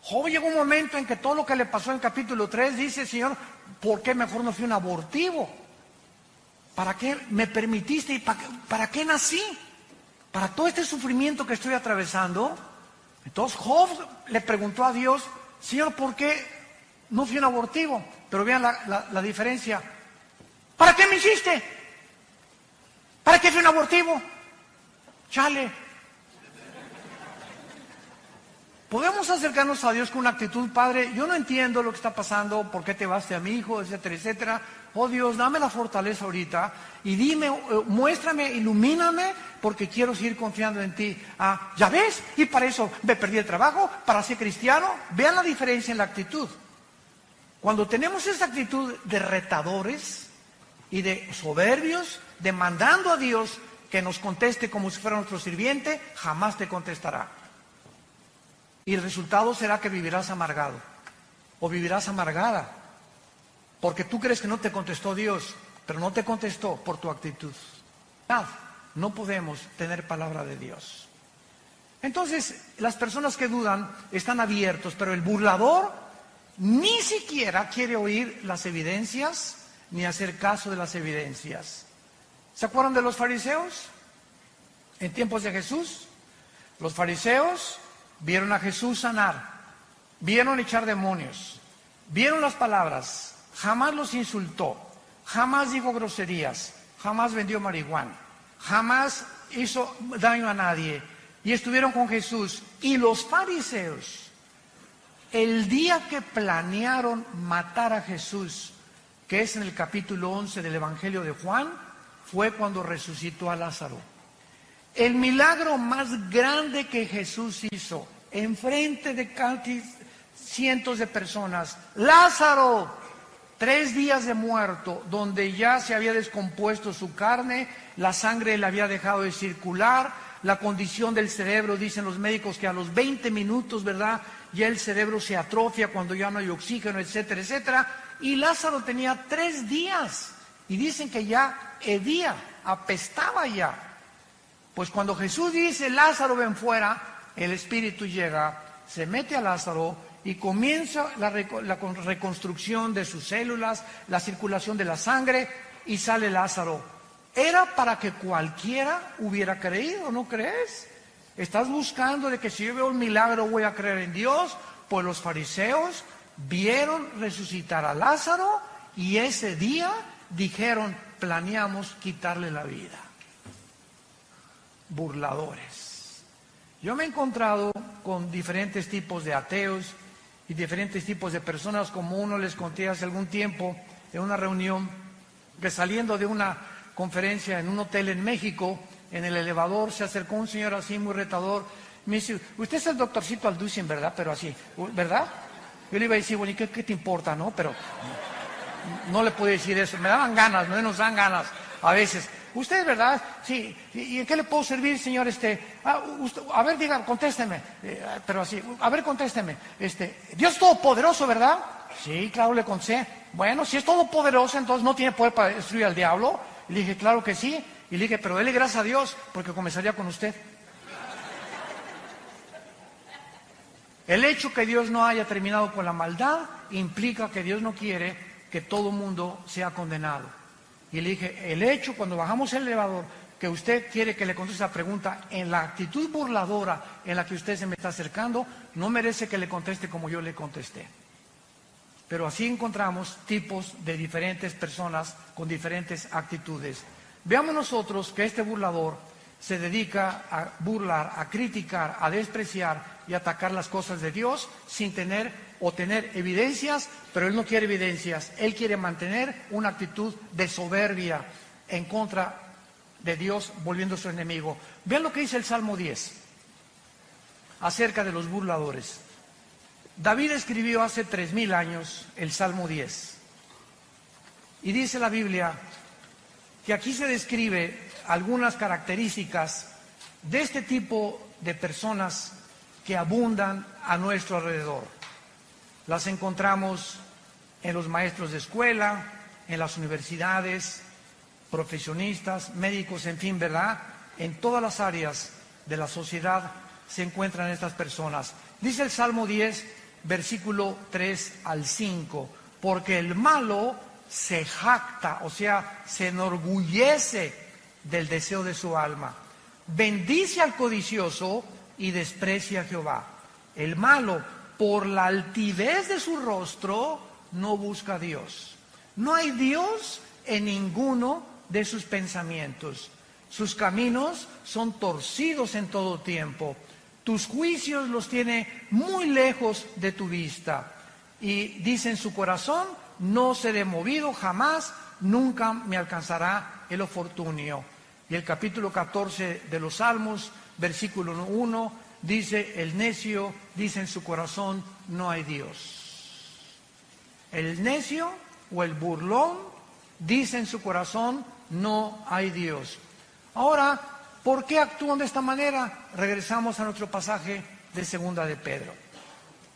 Job llegó un momento en que todo lo que le pasó en el capítulo 3, dice, Señor, ¿por qué mejor no fui un abortivo? ¿Para qué me permitiste y para qué nací? Para todo este sufrimiento que estoy atravesando. Entonces Job le preguntó a Dios, Señor, ¿por qué no fui un abortivo? Pero vean la diferencia. ¿Para qué me hiciste? ¿Para qué fue un abortivo? Chale. Podemos acercarnos a Dios con una actitud, Padre, yo no entiendo lo que está pasando, por qué te vas a mi hijo, etcétera, etcétera. Oh Dios, dame la fortaleza ahorita y dime, muéstrame, ilumíname, porque quiero seguir confiando en ti. Ah, ¿ya ves? Y para eso me perdí el trabajo, para ser cristiano. Vean la diferencia en la actitud. Cuando tenemos esa actitud de retadores y de soberbios, demandando a Dios que nos conteste como si fuera nuestro sirviente, jamás te contestará. Y el resultado será que vivirás amargado o vivirás amargada. Porque tú crees que no te contestó Dios, pero no te contestó por tu actitud. No podemos tener palabra de Dios. Entonces, las personas que dudan están abiertos, pero el burlador ni siquiera quiere oír las evidencias ni hacer caso de las evidencias. ¿Se acuerdan de los fariseos? En tiempos de Jesús, los fariseos vieron a Jesús sanar, vieron echar demonios, vieron las palabras, jamás los insultó, jamás dijo groserías, jamás vendió marihuana, jamás hizo daño a nadie, y estuvieron con Jesús. Y los fariseos, el día que planearon matar a Jesús, que es en el capítulo 11 del Evangelio de Juan, fue cuando resucitó a Lázaro. El milagro más grande que Jesús hizo, enfrente de casi cientos de personas. Lázaro, 3 días de muerto, donde ya se había descompuesto su carne, la sangre le había dejado de circular, la condición del cerebro, dicen los médicos que a los 20 minutos, ¿verdad?, ya el cerebro se atrofia cuando ya no hay oxígeno, etcétera, etcétera. Y Lázaro tenía 3 días, y dicen que ya hedía, apestaba ya. Pues cuando Jesús dice, Lázaro, ven fuera, el Espíritu llega, se mete a Lázaro y comienza la reconstrucción de sus células, la circulación de la sangre, y sale Lázaro. Era para que cualquiera hubiera creído, ¿no crees? Estás buscando de que si yo veo un milagro voy a creer en Dios. Pues los fariseos vieron resucitar a Lázaro y ese día dijeron, planeamos quitarle la vida. Burladores. Yo me he encontrado con diferentes tipos de ateos y diferentes tipos de personas, como uno les conté hace algún tiempo en una reunión, que saliendo de una conferencia en un hotel en México, en el elevador se acercó un señor así muy retador, me dice, usted es el doctorcito Alducin, ¿verdad? Pero así, ¿verdad? Yo le iba a decir, bueno, ¿y qué te importa, no? Pero no le puedo decir eso, me daban ganas, no nos dan ganas a veces. Usted, ¿verdad? Sí. ¿Y en qué le puedo servir, señor? A ver, diga, contésteme. Pero así, a ver, contésteme. Dios es todopoderoso, ¿verdad? Sí, claro, le contesté. Bueno, si es todopoderoso, entonces no tiene poder para destruir al diablo. Y le dije, claro que sí. Y le dije, pero dele gracias a Dios, porque comenzaría con usted. El hecho que Dios no haya terminado con la maldad implica que Dios no quiere que todo mundo sea condenado. Y le dije, el hecho cuando bajamos el elevador, que usted quiere que le conteste la pregunta en la actitud burladora en la que usted se me está acercando, no merece que le conteste como yo le contesté. Pero así encontramos tipos de diferentes personas con diferentes actitudes. Veamos nosotros que este burlador se dedica a burlar, a criticar, a despreciar y atacar las cosas de Dios sin tener o tener evidencias, pero él no quiere evidencias, él quiere mantener una actitud de soberbia en contra de Dios, volviendo su enemigo. Vean lo que dice el Salmo 10 acerca de los burladores. David escribió hace 3000 años el Salmo 10 y dice la Biblia que aquí se describe algunas características de este tipo de personas que abundan a nuestro alrededor. Las encontramos en los maestros de escuela, en las universidades, profesionistas, médicos, en fin, ¿verdad? En todas las áreas de la sociedad se encuentran estas personas. Dice el Salmo 10, versículo 3 al 5, porque el malo se jacta, o sea, se enorgullece del deseo de su alma. Bendice al codicioso y desprecia a Jehová. El malo, por la altivez de su rostro, no busca a Dios. No hay Dios en ninguno de sus pensamientos. Sus caminos son torcidos en todo tiempo. Tus juicios los tiene muy lejos de tu vista. Y dice en su corazón, no seré movido jamás, nunca me alcanzará el infortunio. Y el capítulo 14 de los Salmos, versículo 1, dice, el necio dice en su corazón, no hay Dios. El necio o el burlón dice en su corazón, no hay Dios. Ahora, ¿por qué actúan de esta manera? Regresamos a nuestro pasaje de Segunda de Pedro.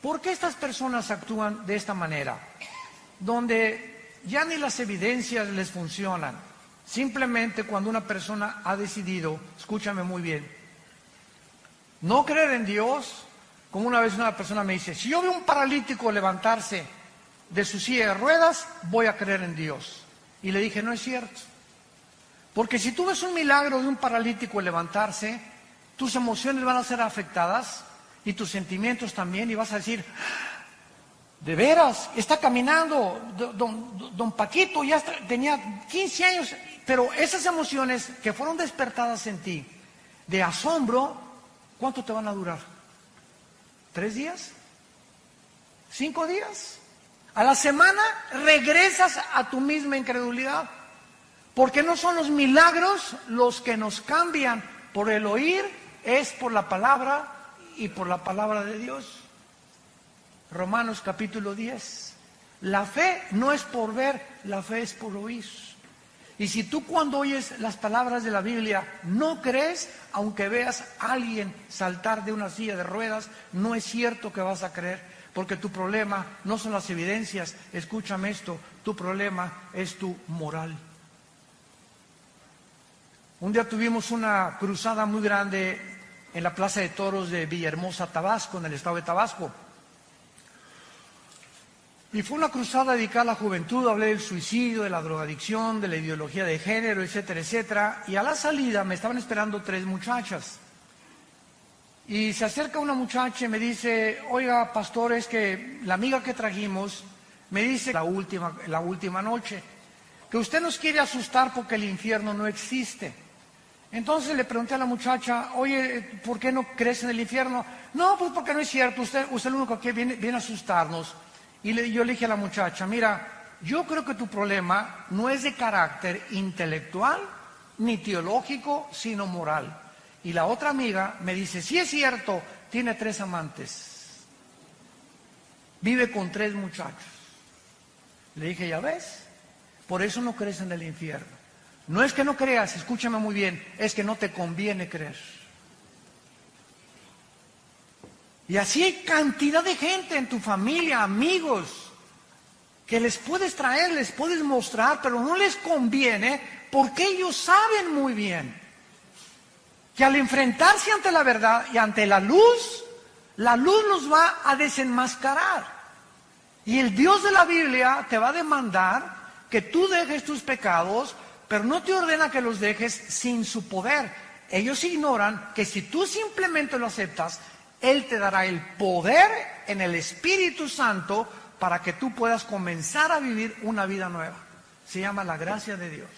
¿Por qué estas personas actúan de esta manera? Donde ya ni las evidencias les funcionan. Simplemente cuando una persona ha decidido, escúchame muy bien, no creer en Dios, como una vez una persona me dice, si yo veo un paralítico levantarse de su silla de ruedas, voy a creer en Dios. Y le dije, no es cierto. Porque si tú ves un milagro de un paralítico levantarse, tus emociones van a ser afectadas y tus sentimientos también, y vas a decir, de veras, está caminando, don Paquito ya tenía 15 años, pero esas emociones que fueron despertadas en ti, de asombro, ¿cuánto te van a durar? ¿3 días? ¿5 días? A la semana regresas a tu misma incredulidad. Porque no son los milagros los que nos cambian. Por el oír es por la palabra y por la palabra de Dios. Romanos capítulo 10. La fe no es por ver, la fe es por oír. Y si tú cuando oyes las palabras de la Biblia no crees, aunque veas a alguien saltar de una silla de ruedas, no es cierto que vas a creer, porque tu problema no son las evidencias, escúchame esto, tu problema es tu moral. Un día tuvimos una cruzada muy grande en la Plaza de Toros de Villahermosa, Tabasco, en el estado de Tabasco. Y fue una cruzada dedicada a la juventud, hablé del suicidio, de la drogadicción, de la ideología de género, etcétera, etcétera. Y a la salida me estaban esperando 3 muchachas. Y se acerca una muchacha y me dice, oiga, pastor, es que la amiga que trajimos me dice la última noche, que usted nos quiere asustar porque el infierno no existe. Entonces le pregunté a la muchacha, oye, ¿por qué no crees en el infierno? No, pues porque no es cierto, usted es el único que viene a asustarnos. Y yo le dije a la muchacha, mira, yo creo que tu problema no es de carácter intelectual ni teológico, sino moral. Y la otra amiga me dice, sí es cierto, tiene 3 amantes, vive con 3 muchachos. Le dije, ya ves, por eso no crees en el infierno. No es que no creas, escúchame muy bien, es que no te conviene creer. Y así hay cantidad de gente en tu familia, amigos, que les puedes traer, les puedes mostrar, pero no les conviene porque ellos saben muy bien que al enfrentarse ante la verdad y ante la luz los va a desenmascarar. Y el Dios de la Biblia te va a demandar que tú dejes tus pecados, pero no te ordena que los dejes sin su poder. Ellos ignoran que si tú simplemente lo aceptas, Él te dará el poder en el Espíritu Santo para que tú puedas comenzar a vivir una vida nueva. Se llama la gracia de Dios.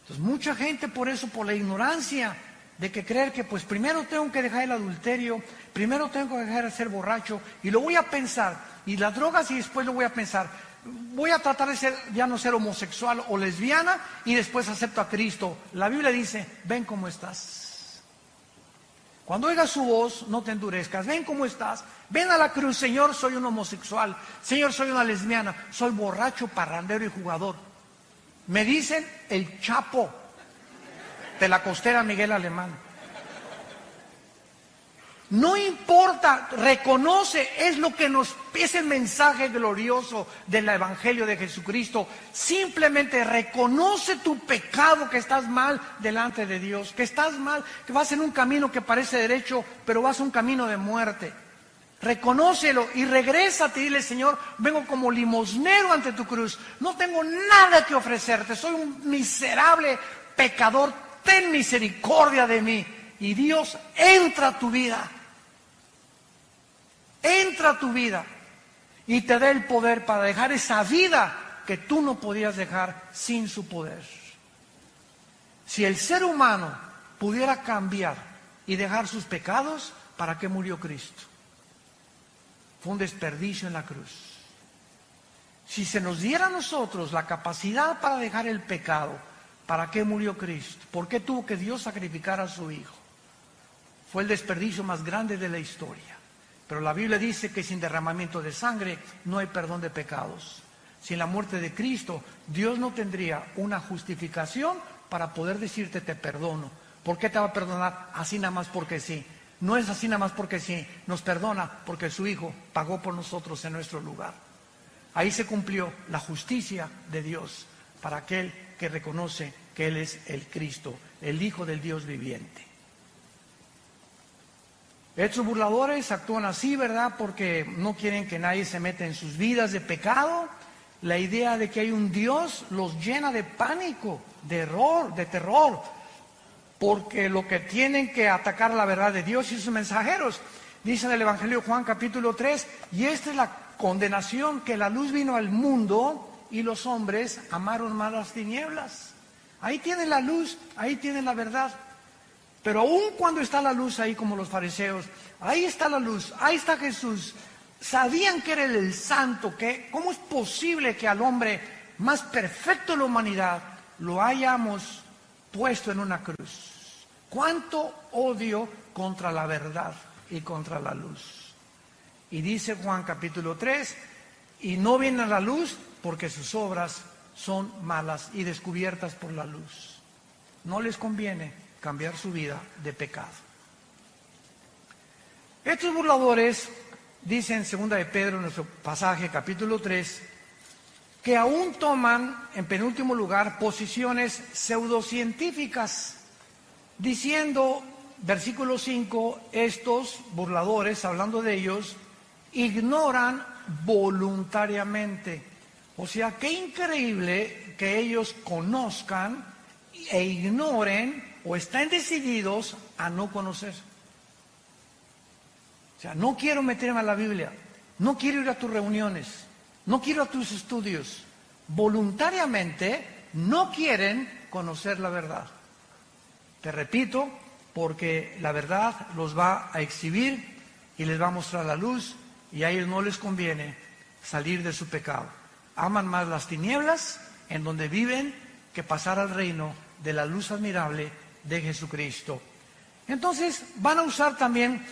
Entonces mucha gente por eso, por la ignorancia de que creer que pues primero tengo que dejar el adulterio, primero tengo que dejar de ser borracho y lo voy a pensar, y las drogas y después lo voy a pensar, voy a tratar de ya no ser homosexual o lesbiana y después acepto a Cristo. La Biblia dice, ven cómo estás. Cuando oigas su voz, no te endurezcas, ven cómo estás, ven a la cruz, Señor, soy un homosexual, Señor, soy una lesbiana, soy borracho, parrandero y jugador. Me dicen el Chapo de la costera Miguel Alemán. No importa, reconoce, es el mensaje glorioso del Evangelio de Jesucristo. Simplemente reconoce tu pecado, que estás mal delante de Dios, que estás mal, que vas en un camino que parece derecho, pero vas a un camino de muerte. Reconócelo y regrésate y dile, Señor, vengo como limosnero ante tu cruz, no tengo nada que ofrecerte, soy un miserable pecador, ten misericordia de mí. Y Dios entra a tu vida. Entra a tu vida y te da el poder para dejar esa vida que tú no podías dejar sin su poder. Si el ser humano pudiera cambiar y dejar sus pecados, ¿para qué murió Cristo? Fue un desperdicio en la cruz. Si se nos diera a nosotros la capacidad para dejar el pecado, ¿para qué murió Cristo? ¿Por qué tuvo que Dios sacrificar a su Hijo? Fue el desperdicio más grande de la historia. Pero la Biblia dice que sin derramamiento de sangre no hay perdón de pecados. Sin la muerte de Cristo, Dios no tendría una justificación para poder decirte te perdono. ¿Por qué te va a perdonar? Así nada más porque sí. No es así nada más porque sí. Nos perdona porque su Hijo pagó por nosotros en nuestro lugar. Ahí se cumplió la justicia de Dios para aquel que reconoce que Él es el Cristo, el Hijo del Dios viviente. Estos burladores actúan así, ¿verdad? Porque no quieren que nadie se meta en sus vidas de pecado. La idea de que hay un Dios los llena de pánico, de error, de terror, porque lo que tienen que atacar la verdad de Dios y sus mensajeros. Dice en el Evangelio de Juan capítulo 3, y esta es la condenación, que la luz vino al mundo y los hombres amaron más las tinieblas. Ahí tienen la luz, ahí tienen la verdad. Pero aún cuando está la luz ahí, como los fariseos, ahí está la luz, ahí está Jesús. Sabían que era el santo, que ¿cómo es posible que al hombre más perfecto de la humanidad lo hayamos puesto en una cruz? ¿Cuánto odio contra la verdad y contra la luz? Y dice Juan capítulo 3, y no vienen a la luz porque sus obras son malas y descubiertas por la luz. No les conviene cambiar su vida de pecado. Estos burladores dicen en 2 de Pedro, en nuestro pasaje, capítulo 3, que aún toman, en penúltimo lugar, posiciones pseudocientíficas, diciendo, versículo 5, estos burladores, hablando de ellos, ignoran voluntariamente. O sea, qué increíble que ellos conozcan e ignoren o están decididos a no conocer. O sea, no quiero meterme a la Biblia, no quiero ir a tus reuniones, no quiero a tus estudios. Voluntariamente no quieren conocer la verdad. Te repito, porque la verdad los va a exhibir y les va a mostrar la luz, y a ellos no les conviene salir de su pecado. Aman más las tinieblas en donde viven que pasar al reino de la luz admirable de Jesucristo. Entonces van a usar también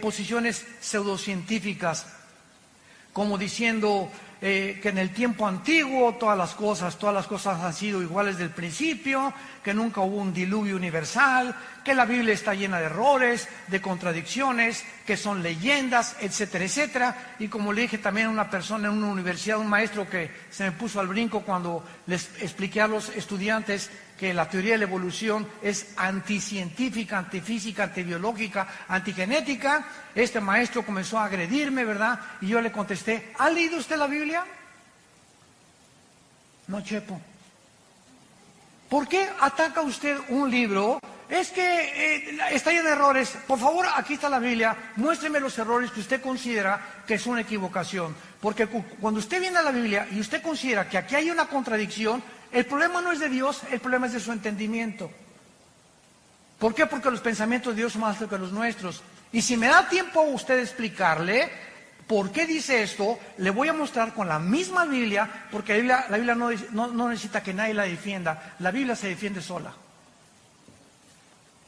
posiciones pseudocientíficas, como diciendo que en el tiempo antiguo todas las cosas han sido iguales del principio, que nunca hubo un diluvio universal, que la Biblia está llena de errores, de contradicciones, que son leyendas, etcétera, etcétera. Y como le dije también a una persona en una universidad, un maestro que se me puso al brinco cuando les expliqué a los estudiantes que la teoría de la evolución es anticientífica, antifísica, antibiológica, antigenética. Este maestro comenzó a agredirme, ¿verdad? Y yo le contesté, ¿ha leído usted la Biblia? No, Chepo. ¿Por qué ataca usted un libro? Es que está lleno de errores. Por favor, aquí está la Biblia, muéstreme los errores que usted considera que es una equivocación. Porque cuando usted viene a la Biblia y usted considera que aquí hay una contradicción, el problema no es de Dios, el problema es de su entendimiento. ¿Por qué? Porque los pensamientos de Dios son más altos que los nuestros. Y si me da tiempo a usted explicarle por qué dice esto, le voy a mostrar con la misma Biblia, porque la Biblia no necesita que nadie la defienda, la Biblia se defiende sola.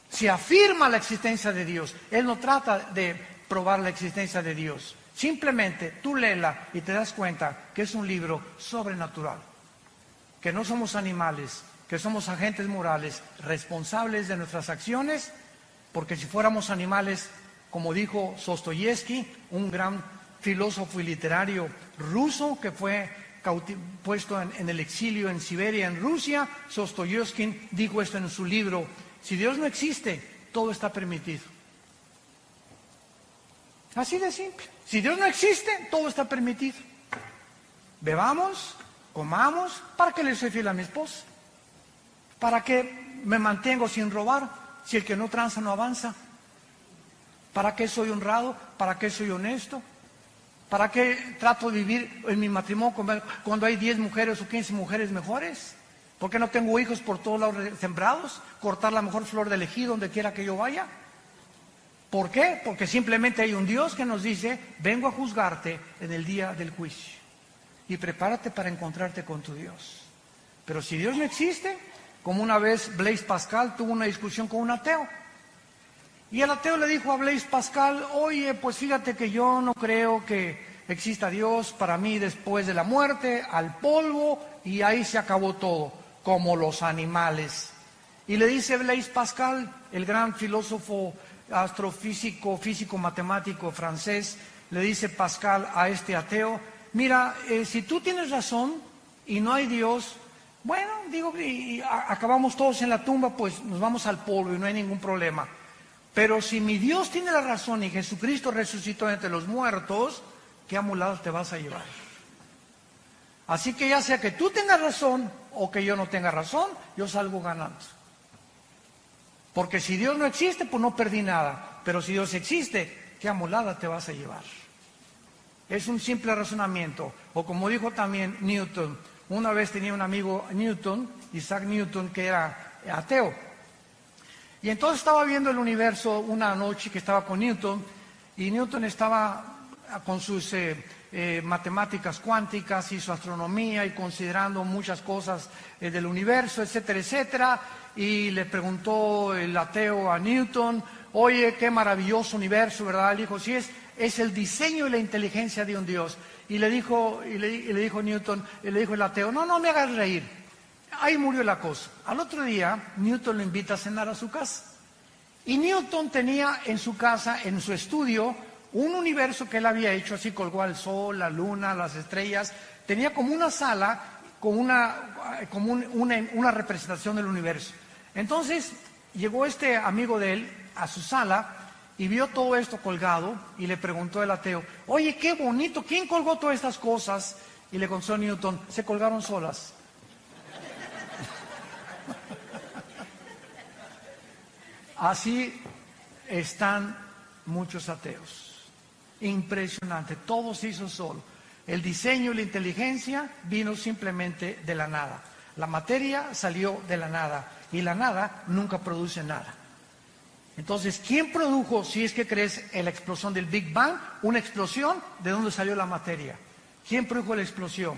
Se afirma la existencia de Dios, Él no trata de probar la existencia de Dios. Simplemente tú léela y te das cuenta que es un libro sobrenatural, que no somos animales, que somos agentes morales responsables de nuestras acciones, porque si fuéramos animales, como dijo Dostoyevsky, un gran filósofo y literario ruso que fue puesto en el exilio en Siberia, en Rusia, Dostoyevsky dijo esto en su libro: si Dios no existe, todo está permitido. Así de simple. Si Dios no existe, todo está permitido. Bebamos, comamos, ¿para qué le soy fiel a mi esposa? ¿Para qué me mantengo sin robar si el que no tranza no avanza? ¿Para qué soy honrado? ¿Para qué soy honesto? ¿Para qué trato de vivir en mi matrimonio cuando hay 10 mujeres o 15 mujeres mejores? ¿Por qué no tengo hijos por todos lados sembrados? ¿Cortar la mejor flor del ejido donde quiera que yo vaya? ¿Por qué? Porque simplemente hay un Dios que nos dice, vengo a juzgarte en el día del juicio. Y prepárate para encontrarte con tu Dios. Pero si Dios no existe, como una vez Blaise Pascal tuvo una discusión con un ateo. Y el ateo le dijo a Blaise Pascal, oye, pues fíjate que yo no creo que exista Dios. Para mí, después de la muerte, al polvo, y ahí se acabó todo, como los animales. Y le dice Blaise Pascal, el gran filósofo astrofísico, físico matemático francés, le dice Pascal a este ateo, mira, si tú tienes razón y no hay Dios, bueno, digo, y acabamos todos en la tumba, pues nos vamos al polvo y no hay ningún problema. Pero si mi Dios tiene la razón y Jesucristo resucitó entre los muertos, ¿qué amulados te vas a llevar? Así que ya sea que tú tengas razón o que yo no tenga razón, yo salgo ganando. Porque si Dios no existe, pues no perdí nada. Pero si Dios existe, ¿qué amolada te vas a llevar? Es un simple razonamiento. O como dijo también Newton, una vez tenía un amigo Newton, Isaac Newton, que era ateo. Y entonces estaba viendo el universo una noche que estaba con Newton, y Newton estaba con sus matemáticas cuánticas y su astronomía y considerando muchas cosas del universo, etcétera, etcétera. Y le preguntó el ateo a Newton, oye, qué maravilloso universo, ¿verdad? Le dijo, sí, es el diseño y la inteligencia de un Dios. Y le dijo Newton, le dijo el ateo, no me hagas reír. Ahí murió la cosa. Al otro día, Newton lo invita a cenar a su casa. Y Newton tenía en su casa, en su estudio, un universo que él había hecho, así colgó al sol, la luna, las estrellas. Tenía como una sala con una representación del universo. Entonces llegó este amigo de él a su sala y vio todo esto colgado y le preguntó el ateo, oye, qué bonito, ¿quién colgó todas estas cosas? Y le contestó Newton, se colgaron solas. Así están muchos ateos. Impresionante, todo se hizo solo. El diseño y la inteligencia vino simplemente de la nada. La materia salió de la nada y la nada nunca produce nada. Entonces, ¿quién produjo, si es que crees en la explosión del Big Bang, una explosión? ¿De dónde salió la materia? ¿Quién produjo la explosión?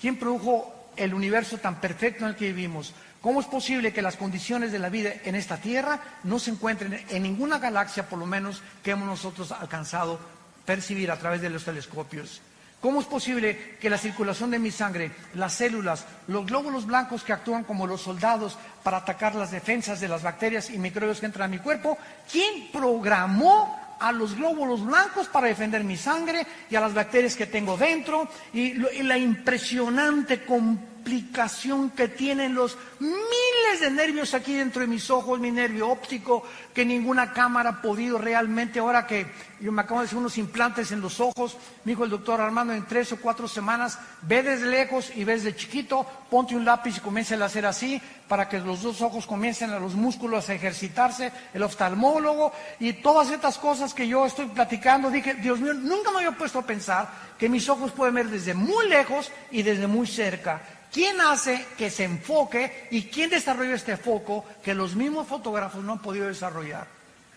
¿Quién produjo el universo tan perfecto en el que vivimos? ¿Cómo es posible que las condiciones de la vida en esta Tierra no se encuentren en ninguna galaxia, por lo menos, que hemos nosotros alcanzado percibir a través de los telescopios? ¿Cómo es posible que la circulación de mi sangre, las células, los glóbulos blancos que actúan como los soldados para atacar las defensas de las bacterias y microbios que entran a mi cuerpo, quién programó a los glóbulos blancos para defender mi sangre y a las bacterias que tengo dentro? Y la impresionante complicación que tienen los miles de nervios aquí dentro de mis ojos, mi nervio óptico, que ninguna cámara ha podido realmente. Ahora que yo me acabo de hacer unos implantes en los ojos, me dijo el doctor Armando, en 3 o 4 semanas, ve desde lejos y ves de chiquito, ponte un lápiz y comienza a hacer así, para que los dos ojos comiencen a los músculos a ejercitarse, el oftalmólogo y todas estas cosas que yo estoy platicando. Dije, Dios mío, nunca me había puesto a pensar que mis ojos pueden ver desde muy lejos y desde muy cerca. ¿Quién hace que se enfoque y quién desarrolla este foco que los mismos fotógrafos no han podido desarrollar?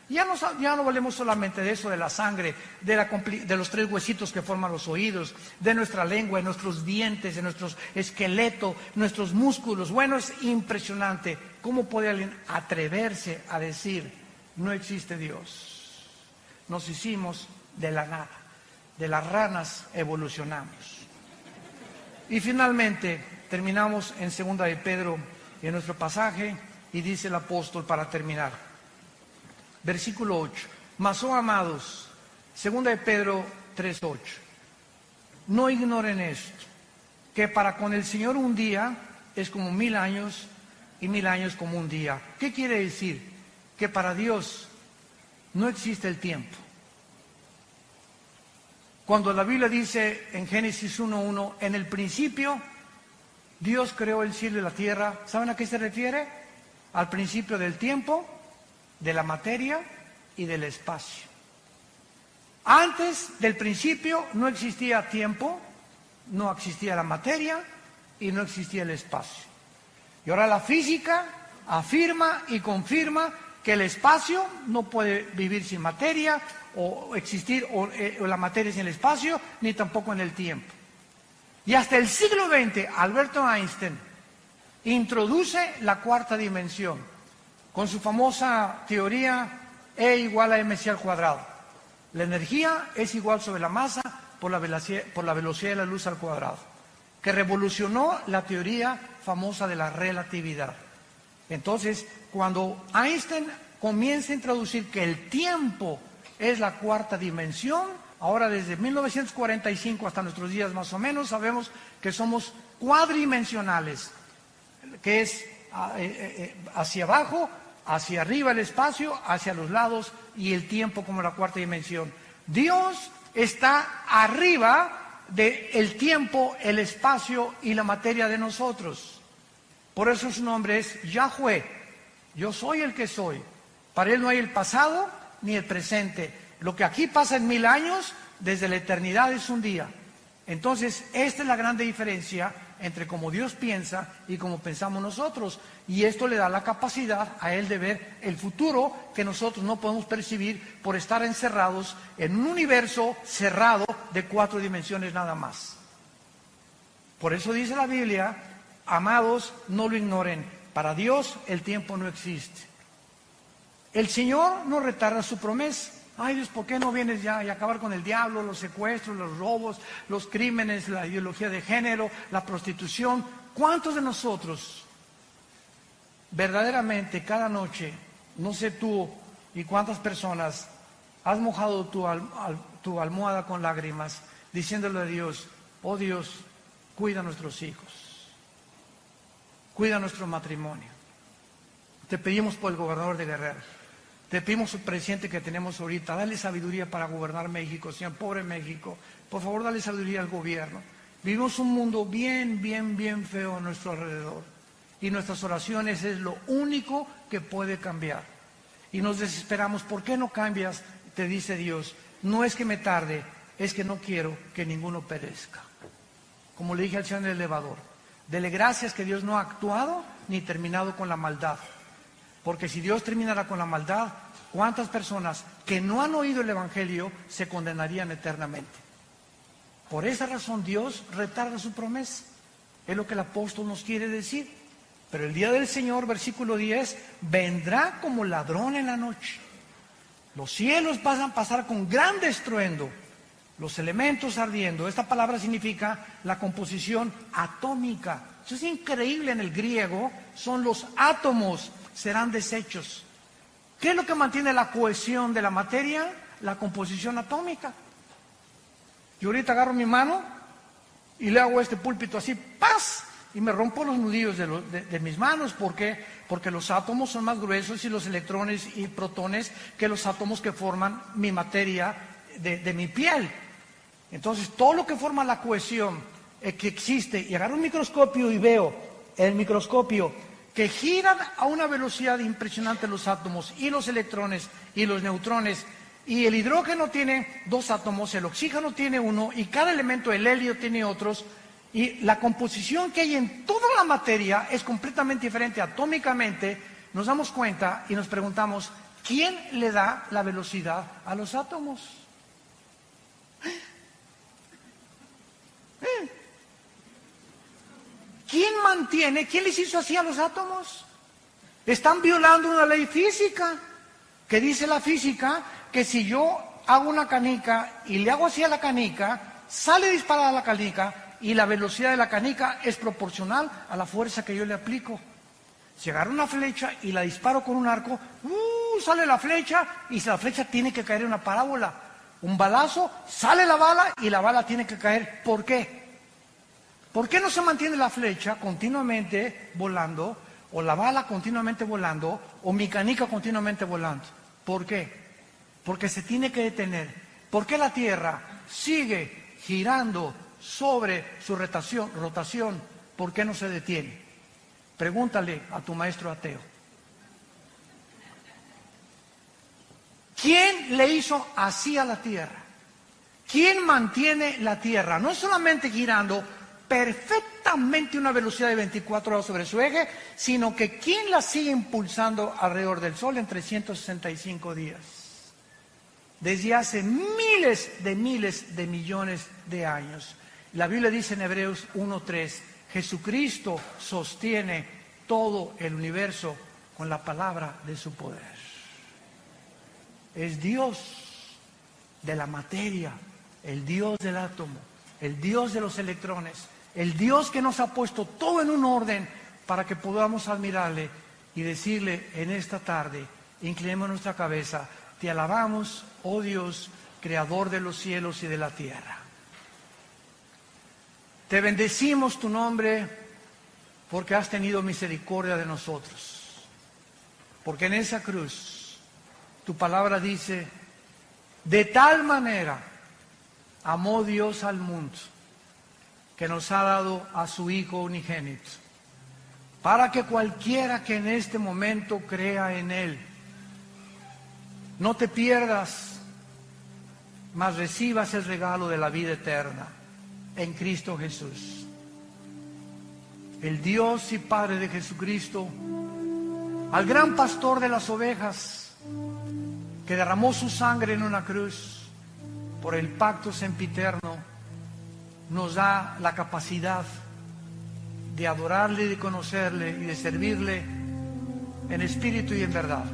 Ya no hablemos solamente de eso, de la sangre, de los 3 huesitos que forman los oídos, de nuestra lengua, de nuestros dientes, de nuestro esqueleto, nuestros músculos. Bueno, es impresionante cómo puede alguien atreverse a decir, no existe Dios. Nos hicimos de la nada, de las ranas evolucionamos. Y finalmente terminamos en 2 de Pedro, en nuestro pasaje, y dice el apóstol para terminar. Versículo 8. Mas, oh amados, 2 de Pedro 3:8. No ignoren esto, que para con el Señor un día es como 1000 años y 1000 años como un día. ¿Qué quiere decir? Que para Dios no existe el tiempo. Cuando la Biblia dice en Génesis 1:1, en el principio Dios creó el cielo y la tierra, ¿saben a qué se refiere? Al principio del tiempo, de la materia y del espacio. Antes del principio no existía tiempo, no existía la materia y no existía el espacio. Y ahora la física afirma y confirma que el espacio no puede vivir sin materia, o existir o la materia sin el espacio, ni tampoco en el tiempo. Y hasta el siglo XX, Alberto Einstein introduce la cuarta dimensión con su famosa teoría E igual a mc al cuadrado. La energía es igual sobre la masa por la velocidad de la luz al cuadrado, que revolucionó la teoría famosa de la relatividad. Entonces, cuando Einstein comienza a introducir que el tiempo es la cuarta dimensión, ahora desde 1945 hasta nuestros días más o menos, sabemos que somos cuadridimensionales, que es hacia abajo, hacia arriba el espacio, hacia los lados y el tiempo como la cuarta dimensión. Dios está arriba del tiempo, el espacio y la materia de nosotros. Por eso su nombre es Yahweh. Yo soy el que soy. Para Él no hay el pasado ni el presente. Lo que aquí pasa en 1000 años, desde la eternidad es un día. Entonces, esta es la grande diferencia entre cómo Dios piensa y cómo pensamos nosotros. Y esto le da la capacidad a Él de ver el futuro que nosotros no podemos percibir por estar encerrados en un universo cerrado de 4 dimensiones nada más. Por eso dice la Biblia, amados, no lo ignoren. Para Dios el tiempo no existe. El Señor no retarda su promesa. Ay Dios, ¿por qué no vienes ya y acabar con el diablo, los secuestros, los robos, los crímenes, la ideología de género, la prostitución? ¿Cuántos de nosotros verdaderamente cada noche, no sé tú y cuántas personas, has mojado tu almohada con lágrimas, diciéndole a Dios, oh Dios, cuida a nuestros hijos, cuida nuestro matrimonio? Te pedimos por el gobernador de Guerrero. Te pedimos al presidente que tenemos ahorita, dale sabiduría para gobernar México, Señor, pobre México. Por favor, dale sabiduría al gobierno. Vivimos un mundo bien feo a nuestro alrededor. Y nuestras oraciones es lo único que puede cambiar. Y nos desesperamos, ¿por qué no cambias? Te dice Dios, no es que me tarde, es que no quiero que ninguno perezca. Como le dije al Señor en el elevador, dele gracias que Dios no ha actuado ni terminado con la maldad. Porque si Dios terminara con la maldad, ¿cuántas personas que no han oído el Evangelio se condenarían eternamente? Por esa razón Dios retarda su promesa. Es lo que el apóstol nos quiere decir. Pero el día del Señor, versículo 10, vendrá como ladrón en la noche. Los cielos van a pasar con gran estruendo, los elementos ardiendo. Esta palabra significa la composición atómica. Eso es increíble en el griego, son los átomos. Serán desechos. ¿Qué es lo que mantiene la cohesión de la materia? La composición atómica. Yo ahorita agarro mi mano y le hago este púlpito así, ¡paz! Y me rompo los nudillos de mis manos. ¿Por qué? Porque los átomos son más gruesos y los electrones y protones que los átomos que forman mi materia de mi piel. Entonces, todo lo que forma la cohesión que existe, y agarro un microscopio y veo el microscopio que giran a una velocidad impresionante los átomos y los electrones y los neutrones, y el hidrógeno tiene 2 átomos, el oxígeno tiene 1, y cada elemento, el helio, tiene otros, y la composición que hay en toda la materia es completamente diferente atómicamente. Nos damos cuenta y nos preguntamos, ¿quién le da la velocidad a los átomos? ¿Quién les hizo así a los átomos? Están violando una ley física, que dice la física, que si yo hago una canica y le hago así a la canica, sale disparada la canica y la velocidad de la canica es proporcional a la fuerza que yo le aplico. Si agarro una flecha y la disparo con un arco, sale la flecha y la flecha tiene que caer en una parábola. Un balazo, sale la bala y la bala tiene que caer. ¿Por qué? ¿Por qué no se mantiene la flecha continuamente volando, o la bala continuamente volando, o mi canica continuamente volando? ¿Por qué? Porque se tiene que detener. ¿Por qué la Tierra sigue girando sobre su rotación? ¿Por qué no se detiene? Pregúntale a tu maestro ateo. ¿Quién le hizo así a la Tierra? ¿Quién mantiene la Tierra? No solamente girando perfectamente una velocidad de 24 grados sobre su eje, sino que ¿quién la sigue impulsando alrededor del Sol en 365 días? Desde hace miles de millones de años. La Biblia dice en Hebreos 1:3, Jesucristo sostiene todo el universo con la palabra de su poder. Es Dios de la materia, el Dios del átomo, el Dios de los electrones, el Dios que nos ha puesto todo en un orden para que podamos admirarle y decirle en esta tarde, inclinemos nuestra cabeza, te alabamos, oh Dios, creador de los cielos y de la tierra. Te bendecimos tu nombre porque has tenido misericordia de nosotros. Porque en esa cruz, tu palabra dice, de tal manera amó Dios al mundo, que nos ha dado a su Hijo unigénito, para que cualquiera que en este momento crea en Él, no te pierdas, mas recibas el regalo de la vida eterna en Cristo Jesús. El Dios y Padre de Jesucristo, al gran pastor de las ovejas, que derramó su sangre en una cruz por el pacto sempiterno, nos da la capacidad de adorarle, de conocerle y de servirle en espíritu y en verdad.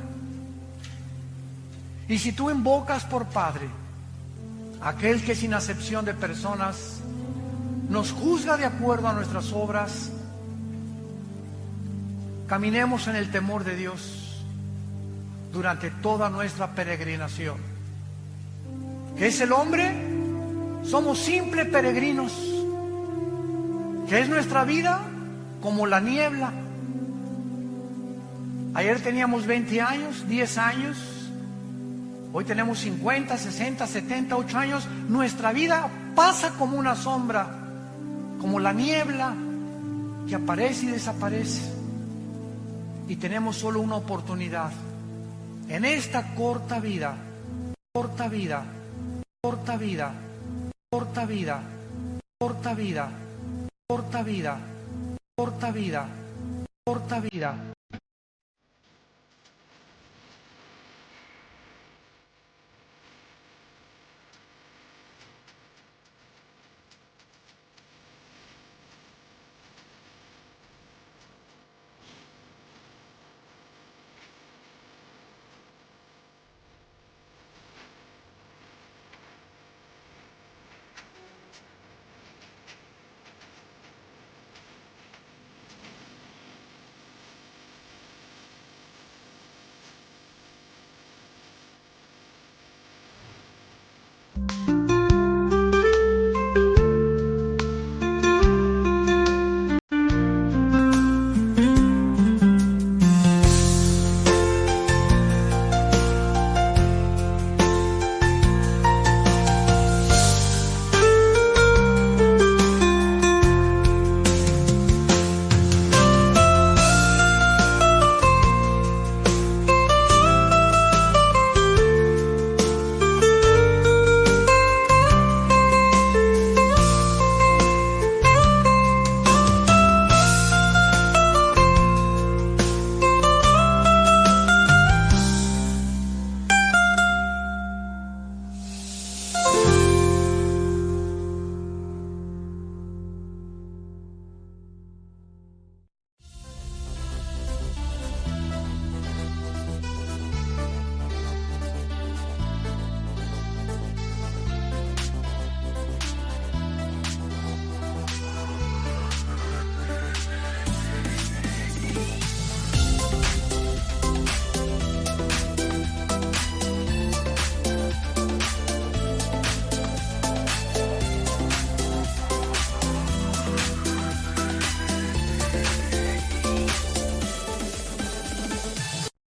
Y si tú invocas por Padre aquel que sin acepción de personas nos juzga de acuerdo a nuestras obras, caminemos en el temor de Dios durante toda nuestra peregrinación. ¿Qué es el hombre? Somos simples peregrinos. ¿Qué es nuestra vida? Como la niebla. Ayer teníamos 20 años, 10 años. Hoy tenemos 50, 60, 70, 8 años. Nuestra vida pasa como una sombra, como la niebla que aparece y desaparece. Y tenemos solo una oportunidad. En esta corta vida, corta vida, corta vida, corta vida, corta vida, corta vida, corta vida, corta vida.